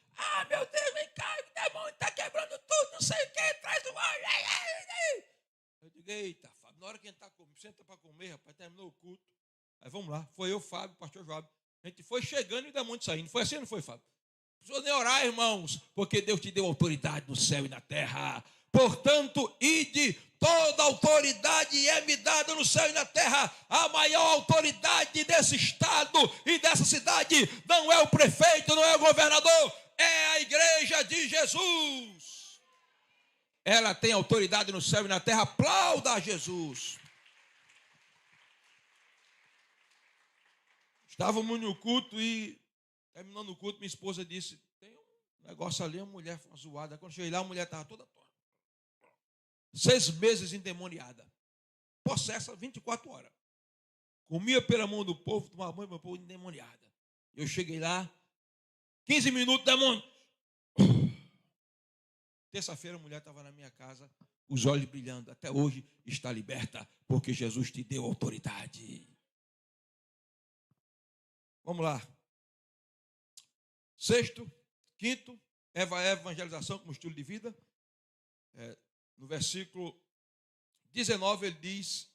Meu Deus, vem cá, o demônio está quebrando tudo, não sei o que, traz o anjo. Eu digo, eita, Fábio, na hora que a gente está comendo, senta para comer, rapaz, terminou o culto. Aí vamos lá, foi eu, Fábio, pastor Joab. A gente foi chegando e o demônio saindo. Foi assim ou não foi, Fábio? Não precisa nem orar, irmãos, porque Deus te deu autoridade no céu e na terra. Portanto, ide, toda autoridade é me dada no céu e na terra. A maior autoridade desse estado e dessa cidade não é o prefeito, não é o governador, é a igreja de Jesus. Ela tem autoridade no céu e na terra. Aplauda a Jesus. Estávamos no culto e, terminando o culto, minha esposa disse, tem um negócio ali, uma mulher zoada. Quando cheguei lá, a mulher estava toda torta. 6 meses endemoniada. Possessa 24 horas. Comia pela mão do povo, tomava banho do povo endemoniada. Eu cheguei lá, 15 minutos, demônio. Terça-feira a mulher estava na minha casa, os olhos brilhando. Até hoje está liberta, porque Jesus te deu autoridade. Vamos lá. 6º, 5º, evangelização como estilo de vida. No versículo 19 ele diz,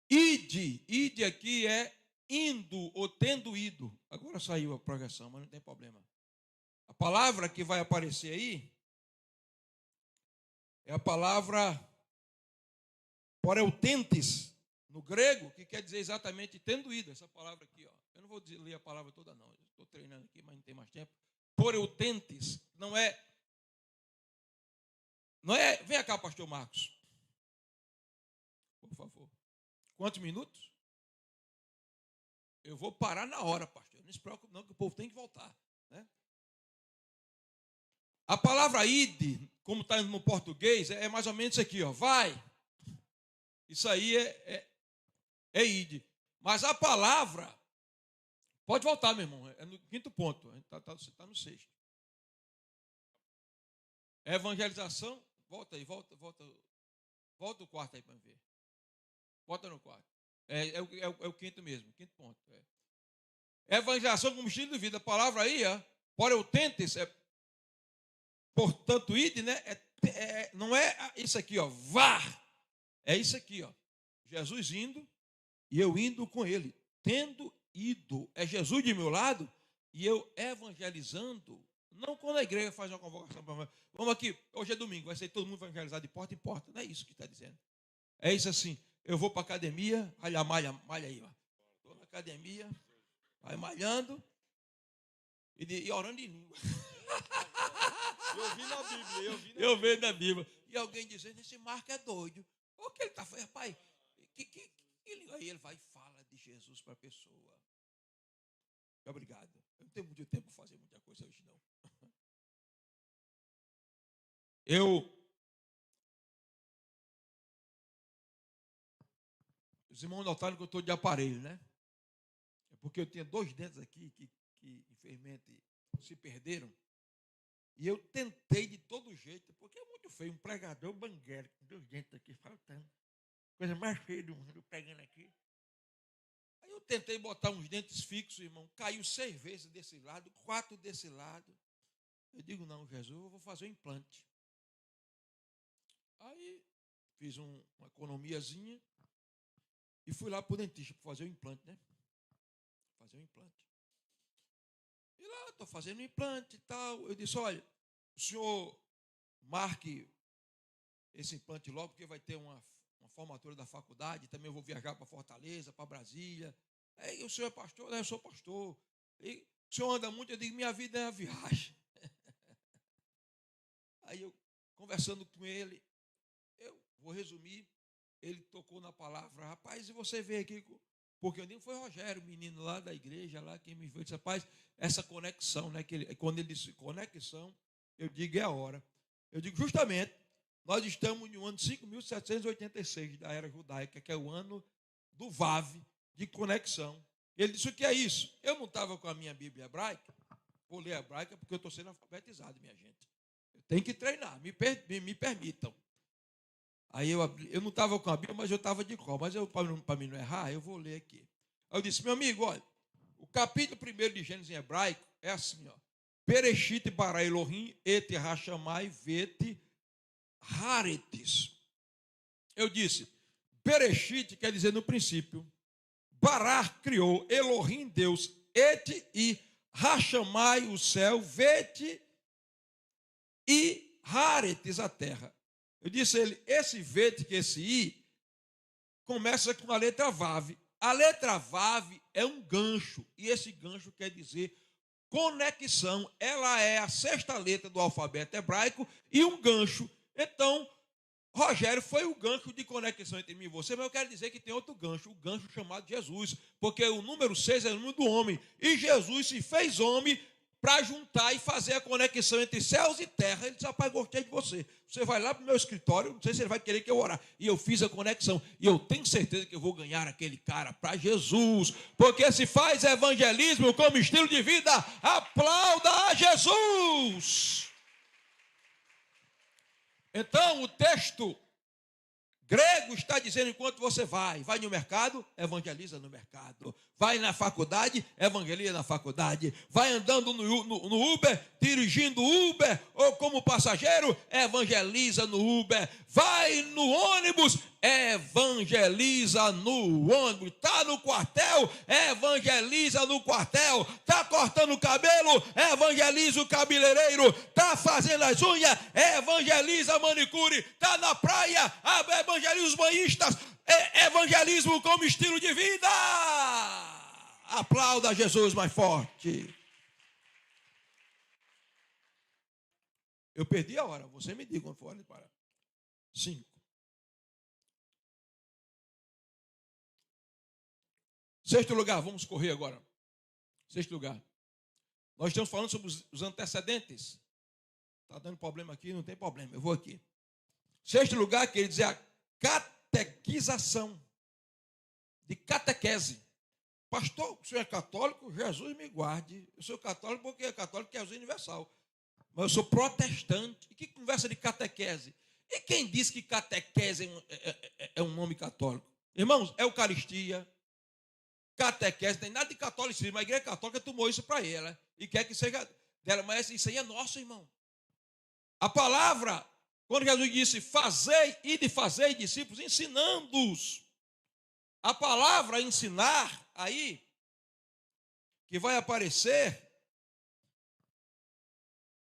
ide aqui é indo ou tendo ido. Agora saiu a progressão, mas não tem problema. A palavra que vai aparecer aí é a palavra poreutentes, no grego, que quer dizer exatamente tendo ido. Essa palavra aqui, ó. Eu não vou ler a palavra toda, não. Eu estou treinando aqui, mas não tem mais tempo. Poreutentes não é. Vem cá, pastor Marcos. Por favor. Quantos minutos? Eu vou parar na hora, pastor. Não se preocupe, não, que o povo tem que voltar. Né? A palavra ide, como está no português, é mais ou menos isso aqui, ó. Vai. Isso aí é ide. Mas a palavra, pode voltar, meu irmão, é no 5º ponto, você está no 6º. Evangelização, volta aí, volta o 4º aí para ver. Volta no 4º. É o 5º mesmo, 5º ponto. Evangelização como estilo de vida, a palavra aí, poreutentes, portanto, ide, né? Não é isso aqui, ó, vá. É isso aqui, ó. Jesus indo e eu indo com ele, tendo ido. É Jesus de meu lado e eu evangelizando. Não quando a igreja faz uma convocação para vamos aqui, hoje é domingo, vai ser todo mundo evangelizado de porta em porta. Não é isso que está dizendo. É isso assim, eu vou para a academia, malha aí, ó. Estou na academia, vai malhando e orando em língua. Eu vi na Bíblia. E alguém dizendo, esse Marco é doido. O que ele está fazendo? Rapaz, aí ele vai e fala de Jesus para a pessoa. Obrigado. Eu não tenho muito tempo para fazer muita coisa hoje, não. Os irmãos notaram que eu estou de aparelho, né? É porque eu tinha 2 dentes aqui que infelizmente se perderam. E eu tentei de todo jeito, porque é muito feio, um pregador banguelo, com 2 dentes aqui faltando. Coisa mais feia do mundo, pegando aqui. Aí eu tentei botar uns dentes fixos, irmão. Caiu 6 vezes desse lado, 4 desse lado. Eu digo, não, Jesus, eu vou fazer um implante. Aí fiz uma economiazinha e fui lá para o dentista para fazer o implante, né? Fazer um implante. E lá, estou fazendo um implante e tal. Eu disse, olha, o senhor marque esse implante logo, porque vai ter uma formatura da faculdade, também eu vou viajar para Fortaleza, para Brasília. Aí o senhor é pastor? Eu sou pastor. E o senhor anda muito? Eu digo, minha vida é uma viagem. Aí eu, conversando com ele, eu vou resumir, ele tocou na palavra, rapaz, e você veio aqui, porque eu digo, foi Rogério, menino lá da igreja, lá quem me viu, disse, rapaz, essa conexão, né, quando ele disse conexão, eu digo, é a hora. Eu digo, justamente, nós estamos no ano 5.786 da era judaica, que é o ano do Vav, de conexão. Ele disse, o que é isso? Eu não estava com a minha Bíblia hebraica, vou ler hebraica porque eu estou sendo alfabetizado, minha gente. Eu tenho que treinar, me permitam. Aí eu não estava com a Bíblia, mas eu estava de cor. Mas para mim não errar, eu vou ler aqui. Aí eu disse, meu amigo, olha, o capítulo 1 de Gênesis em hebraico é assim, ó. Bereshit bara Elohim et Hashamai vet Haretes. Eu disse, Bereshit quer dizer no princípio, Barar criou, Elohim Deus, et e Hashamai o céu, vet e Haretes a terra. Eu disse a ele, esse vet, que esse i, começa com a letra Vav. A letra Vav é um gancho, e esse gancho quer dizer conexão. Ela é a 6ª letra do alfabeto hebraico e um gancho. Então, Rogério foi o gancho de conexão entre mim e você, mas eu quero dizer que tem outro gancho, o gancho chamado Jesus, porque o número 6 é o número do homem, e Jesus se fez homem para juntar e fazer a conexão entre céus e terra. Ele disse, rapaz, gostei de você. Você vai lá para o meu escritório, não sei se ele vai querer que eu orar. E eu fiz a conexão. E eu tenho certeza que eu vou ganhar aquele cara para Jesus. Porque se faz evangelismo como estilo de vida, aplauda a Jesus. Então, o texto grego está dizendo, enquanto você vai no mercado, evangeliza no mercado. Vai na faculdade, evangeliza na faculdade. Vai andando no Uber, dirigindo Uber, ou como passageiro, evangeliza no Uber. Vai no ônibus, evangeliza no ônibus. Está no quartel, evangeliza no quartel. Está cortando o cabelo, evangeliza o cabeleireiro. Está fazendo as unhas, evangeliza a manicure. Está na praia, evangeliza os banhistas. Evangelismo como estilo de vida. Aplauda Jesus mais forte. Eu perdi a hora, você me diga quando for ali para 5. Sexto lugar, vamos correr agora. Sexto lugar. Nós estamos falando sobre os antecedentes. Está dando problema aqui? Não tem problema, eu vou aqui. Sexto lugar, quer dizer a catequização. De catequese. Pastor, o senhor é católico? Jesus me guarde. Eu sou católico porque é católico que é Jesus universal. Mas eu sou protestante. E que conversa de catequese? E quem diz que catequese é um nome católico? Irmãos, é Eucaristia, catequese, tem nada de catolicismo. A igreja católica tomou isso para ela e quer que seja dela. Mas isso aí é nosso, irmão. A palavra, quando Jesus disse, fazei discípulos, ensinando-os. A palavra ensinar aí, que vai aparecer,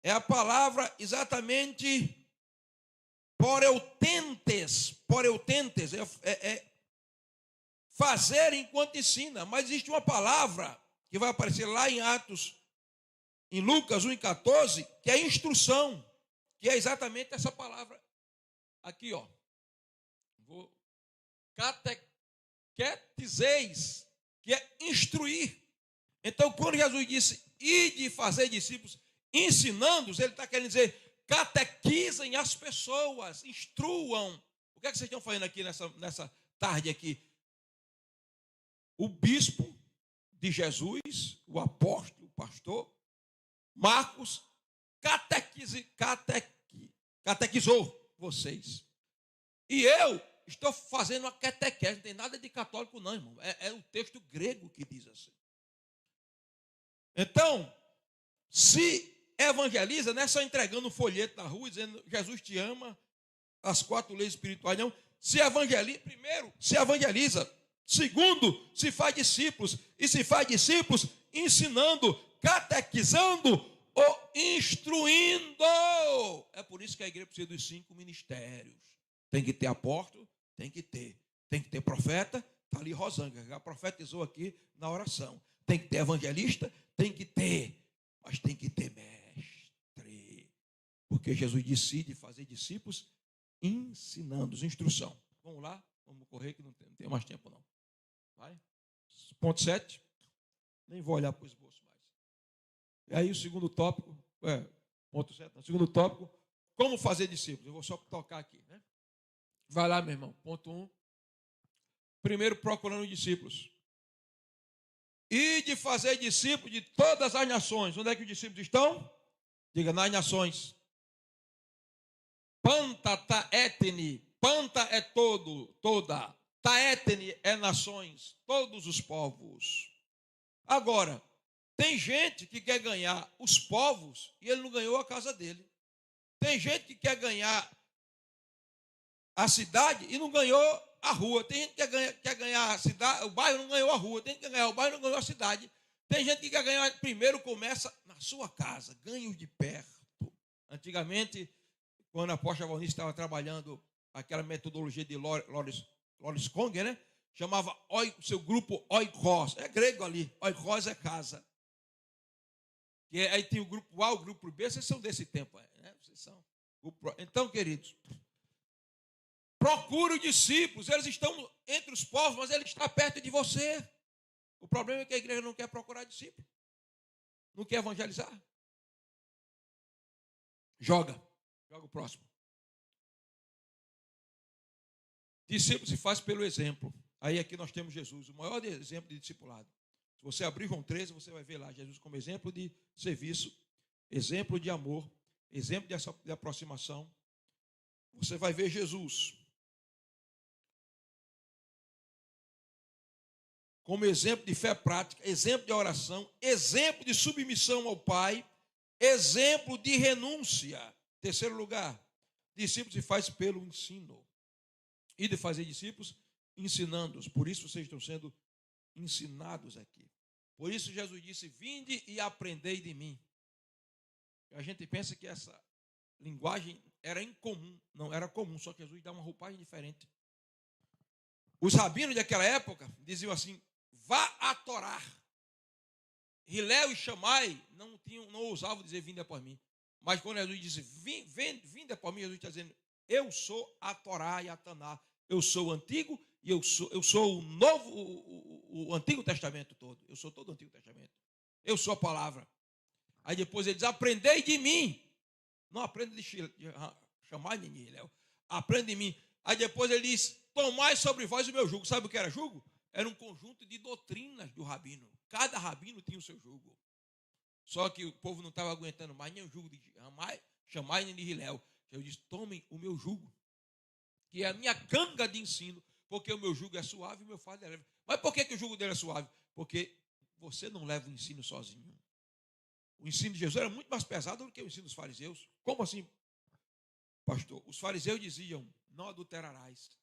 é a palavra exatamente poreutentes, fazer enquanto ensina. Mas existe uma palavra que vai aparecer lá em Atos, em Lucas 1:14, que é instrução, que é exatamente essa palavra aqui, ó. Catequeteis, que é instruir. Então, quando Jesus disse, ide fazer discípulos, ensinando-os, ele está querendo dizer, catequizem as pessoas, instruam. O que é que vocês estão fazendo aqui nessa tarde aqui? O bispo de Jesus, o apóstolo, o pastor, Marcos, catequizou vocês. E eu estou fazendo uma catequese, não tem nada de católico não, irmão. É o texto grego que diz assim. Então, se evangeliza, não é só entregando um folheto na rua, dizendo Jesus te ama, as 4 leis espirituais, não. Se evangeliza, primeiro, se evangeliza. Segundo, se faz discípulos. E se faz discípulos ensinando, catequizando ou instruindo. É por isso que a igreja precisa dos 5 ministérios. Tem que ter apóstolo, tem que ter profeta. Está ali Rosângela, já profetizou aqui na oração. Tem que ter evangelista, tem que ter. Mas tem que ter mestre. Porque Jesus decide fazer discípulos ensinando-os, instrução. Vamos lá, vamos correr que não tem mais tempo não. Vai. Ponto 7. Nem vou olhar para o esboço mais. E aí o segundo tópico, ponto 7, o segundo tópico, como fazer discípulos. Eu vou só tocar aqui, né? Vai lá, meu irmão. Ponto 1. Primeiro, procurando discípulos. E de fazer discípulos de todas as nações. Onde é que os discípulos estão? Diga, nas nações. Panta taetne. Panta é toda. Taetne é nações, todos os povos. Agora, tem gente que quer ganhar os povos e ele não ganhou a casa dele. Tem gente que quer ganhar a cidade e não ganhou a rua. Tem gente que quer ganhar a cidade, o bairro não ganhou a rua. Tem gente que quer ganhar o bairro e não ganhou a cidade. Tem gente que quer ganhar, primeiro começa na sua casa, ganha-os de perto. Antigamente, quando a apóstola Valnice estava trabalhando aquela metodologia de Loris Conger, né? Chamava o seu grupo Oikos. É grego ali. Oikos é casa. E aí tem o grupo A, o grupo B. Vocês são desse tempo, né? Vocês são. Então, queridos, procure os discípulos. Eles estão entre os povos, mas ele está perto de você. O problema é que a igreja não quer procurar discípulos. Não quer evangelizar. Joga o próximo. Discípulo se faz pelo exemplo. Aí aqui nós temos Jesus, o maior exemplo de discipulado. Se você abrir João 13, você vai ver lá Jesus como exemplo de serviço, exemplo de amor, exemplo de aproximação. Você vai ver Jesus como exemplo de fé prática, exemplo de oração, exemplo de submissão ao Pai, exemplo de renúncia. Terceiro lugar, discípulo se faz pelo ensino. e de fazer discípulos, ensinando-os. Por isso vocês estão sendo ensinados aqui. Por isso Jesus disse, vinde e aprendei de mim. A gente pensa que essa linguagem era incomum. Não, era comum, só que Jesus dá uma roupagem diferente. Os rabinos daquela época diziam assim, vá a Torá. Hilel e Shammai não ousavam dizer, vinde após mim. Mas quando Jesus disse, vinde após mim, Jesus está dizendo, eu sou a Torá e a Taná. Eu sou o Antigo e eu sou o Novo, o Antigo Testamento todo. Eu sou todo o Antigo Testamento. Eu sou a palavra. Aí depois ele diz, aprendei de mim. Não aprenda de Shammai nem de Hilel. Aprende de mim. Aí depois ele diz, tomai sobre vós o meu jugo. Sabe o que era jugo? Era um conjunto de doutrinas do rabino. Cada rabino tinha o seu jugo. Só que o povo não estava aguentando mais nem o jugo de Shammai nem de Hilel. Eu disse, tomem o meu jugo, que é a minha canga de ensino, porque o meu jugo é suave e o meu fardo é leve. Mas por que o jugo dele é suave? Porque você não leva o ensino sozinho. O ensino de Jesus era muito mais pesado do que o ensino dos fariseus. Como assim, pastor? Os fariseus diziam, não adulterarás.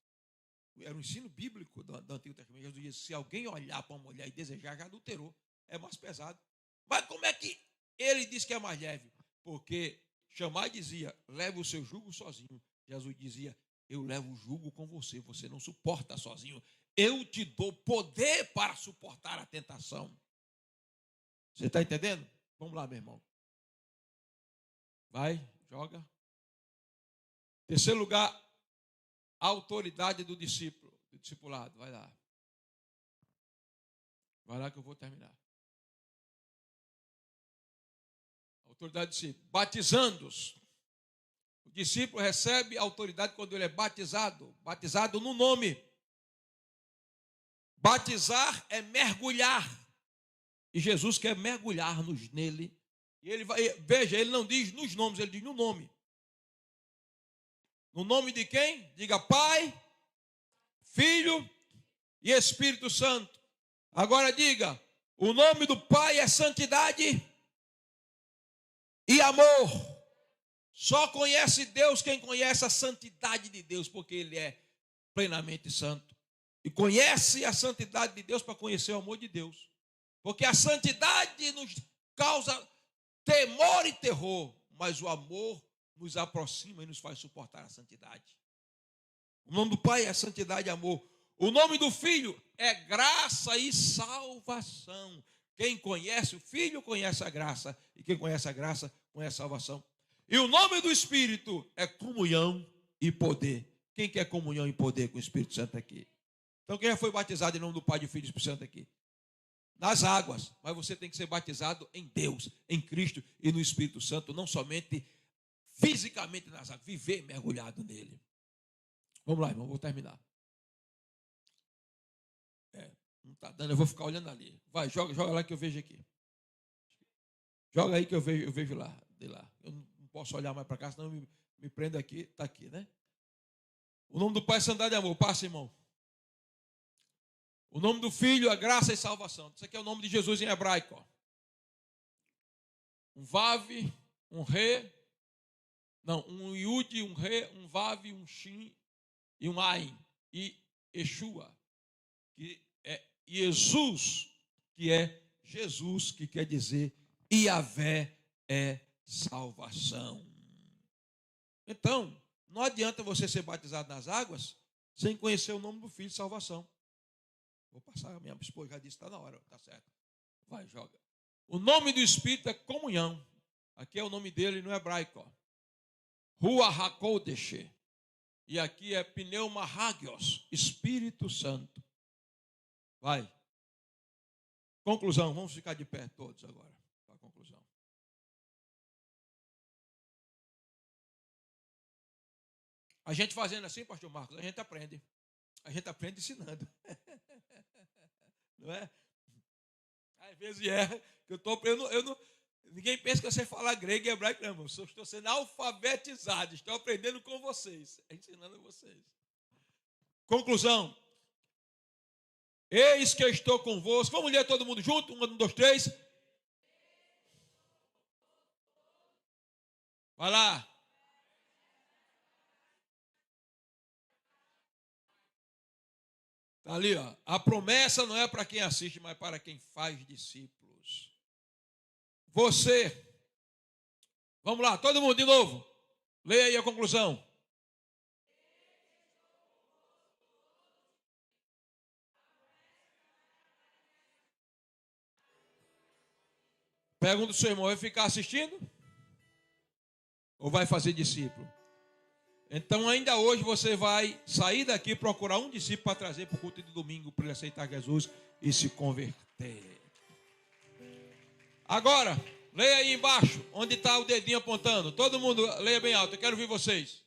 Era um ensino bíblico do Antigo Testamento. Jesus dizia, se alguém olhar para uma mulher e desejar, já adulterou. É mais pesado. Mas como é que ele diz que é mais leve? Porque Shammai dizia, leve o seu jugo sozinho. Jesus dizia, eu levo o jugo com você, você não suporta sozinho. Eu te dou poder para suportar a tentação. Você está entendendo? Vamos lá, meu irmão. Vai, joga. Terceiro lugar, a autoridade do discípulo, do discipulado. Vai lá. Vai lá que eu vou terminar. Autoridade do discípulo. Batizando-os. O discípulo recebe autoridade quando ele é batizado. Batizado no nome. Batizar é mergulhar. E Jesus quer mergulhar-nos nele. E ele vai, veja, ele não diz nos nomes, ele diz no nome. No nome de quem? Diga Pai, Filho e Espírito Santo. Agora diga, o nome do Pai é santidade e amor. Só conhece Deus quem conhece a santidade de Deus, porque Ele é plenamente santo. E conhece a santidade de Deus para conhecer o amor de Deus. Porque a santidade nos causa temor e terror, mas o amor nos aproxima e nos faz suportar a santidade. O nome do Pai é santidade e amor. O nome do Filho é graça e salvação. Quem conhece o Filho conhece a graça, e quem conhece a graça conhece a salvação. E o nome do Espírito é comunhão e poder. Quem quer comunhão e poder com o Espírito Santo aqui? Então quem já foi batizado em nome do Pai, do Filho e do Espírito Santo aqui? Nas águas, mas você tem que ser batizado em Deus, em Cristo e no Espírito Santo, não somente fisicamente nas águas, viver mergulhado nele. Vamos lá, irmão, vou terminar. Não está dando, eu vou ficar olhando ali. Vai, joga lá que eu vejo aqui. Joga aí que eu vejo lá, de lá. Eu não posso olhar mais para cá, senão me prendo aqui, está aqui, né? O nome do Pai é santidade de amor, passa, irmão. O nome do Filho é graça e salvação. Isso aqui é o nome de Jesus em hebraico. Ó. Um Vav, um Re, não, um Yud, um Re, um Vav, um Shin e um Ain. E Yeshua, que é Jesus, que é Jesus, que quer dizer Iavé é salvação. Então, não adianta você ser batizado nas águas sem conhecer o nome do Filho de salvação. Vou passar, a minha esposa já disse, está na hora, está certo. Vai, joga. O nome do Espírito é comunhão. Aqui é o nome dele no hebraico. Ó. Ruach HaKodesh. E aqui é Pneuma Hagios, Espírito Santo. Vai. Conclusão, vamos ficar de pé todos agora. Para a conclusão. A gente fazendo assim, pastor Marcos, a gente aprende. A gente aprende ensinando. Não é? Às vezes que eu estou aprendendo. Ninguém pensa que você fala grego e hebraico, não, irmão. Eu estou sendo alfabetizado, estou aprendendo com vocês, ensinando vocês. Conclusão. Eis que eu estou convosco. Vamos ler todo mundo junto? 1, 2, 3. Vai lá. Está ali, ó. A promessa não é para quem assiste, mas para quem faz discípulos. Você. Vamos lá, todo mundo de novo. Leia aí a conclusão. Pergunta o seu irmão, vai ficar assistindo? Ou vai fazer discípulo? Então ainda hoje você vai sair daqui e procurar um discípulo para trazer para o culto de domingo, para ele aceitar Jesus e se converter. Agora, leia aí embaixo, onde está o dedinho apontando. Todo mundo leia bem alto, eu quero ouvir vocês.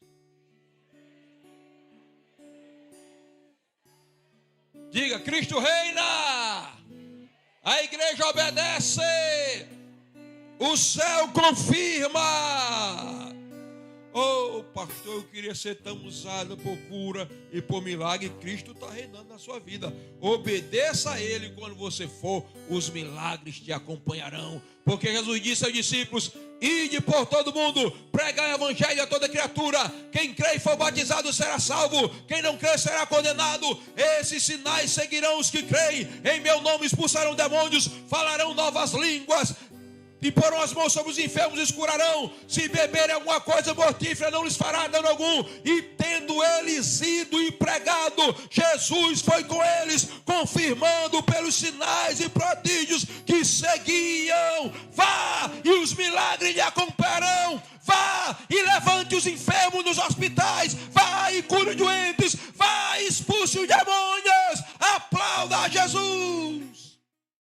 Diga, Cristo reina, a igreja obedece, o céu confirma. Oh, pastor, eu queria ser tão usado por cura e por milagre. Cristo está reinando na sua vida. Obedeça a Ele quando você for, os milagres te acompanharão. Porque Jesus disse aos discípulos: ide por todo mundo, pregai o evangelho a toda criatura. Quem crê e for batizado será salvo, quem não crê será condenado. Esses sinais seguirão os que creem. Em meu nome expulsarão demônios, falarão novas línguas, e porão as mãos sobre os enfermos e os curarão. Se beberem alguma coisa mortífera, não lhes fará dano algum. E tendo eles ido e pregado, Jesus foi com eles, confirmando pelos sinais e prodígios que seguiam. Vá, e os milagres lhe acompanharão. Vá e levante os enfermos nos hospitais. Vá e cure os doentes. Vá e expulse os demônios. Aplauda a Jesus.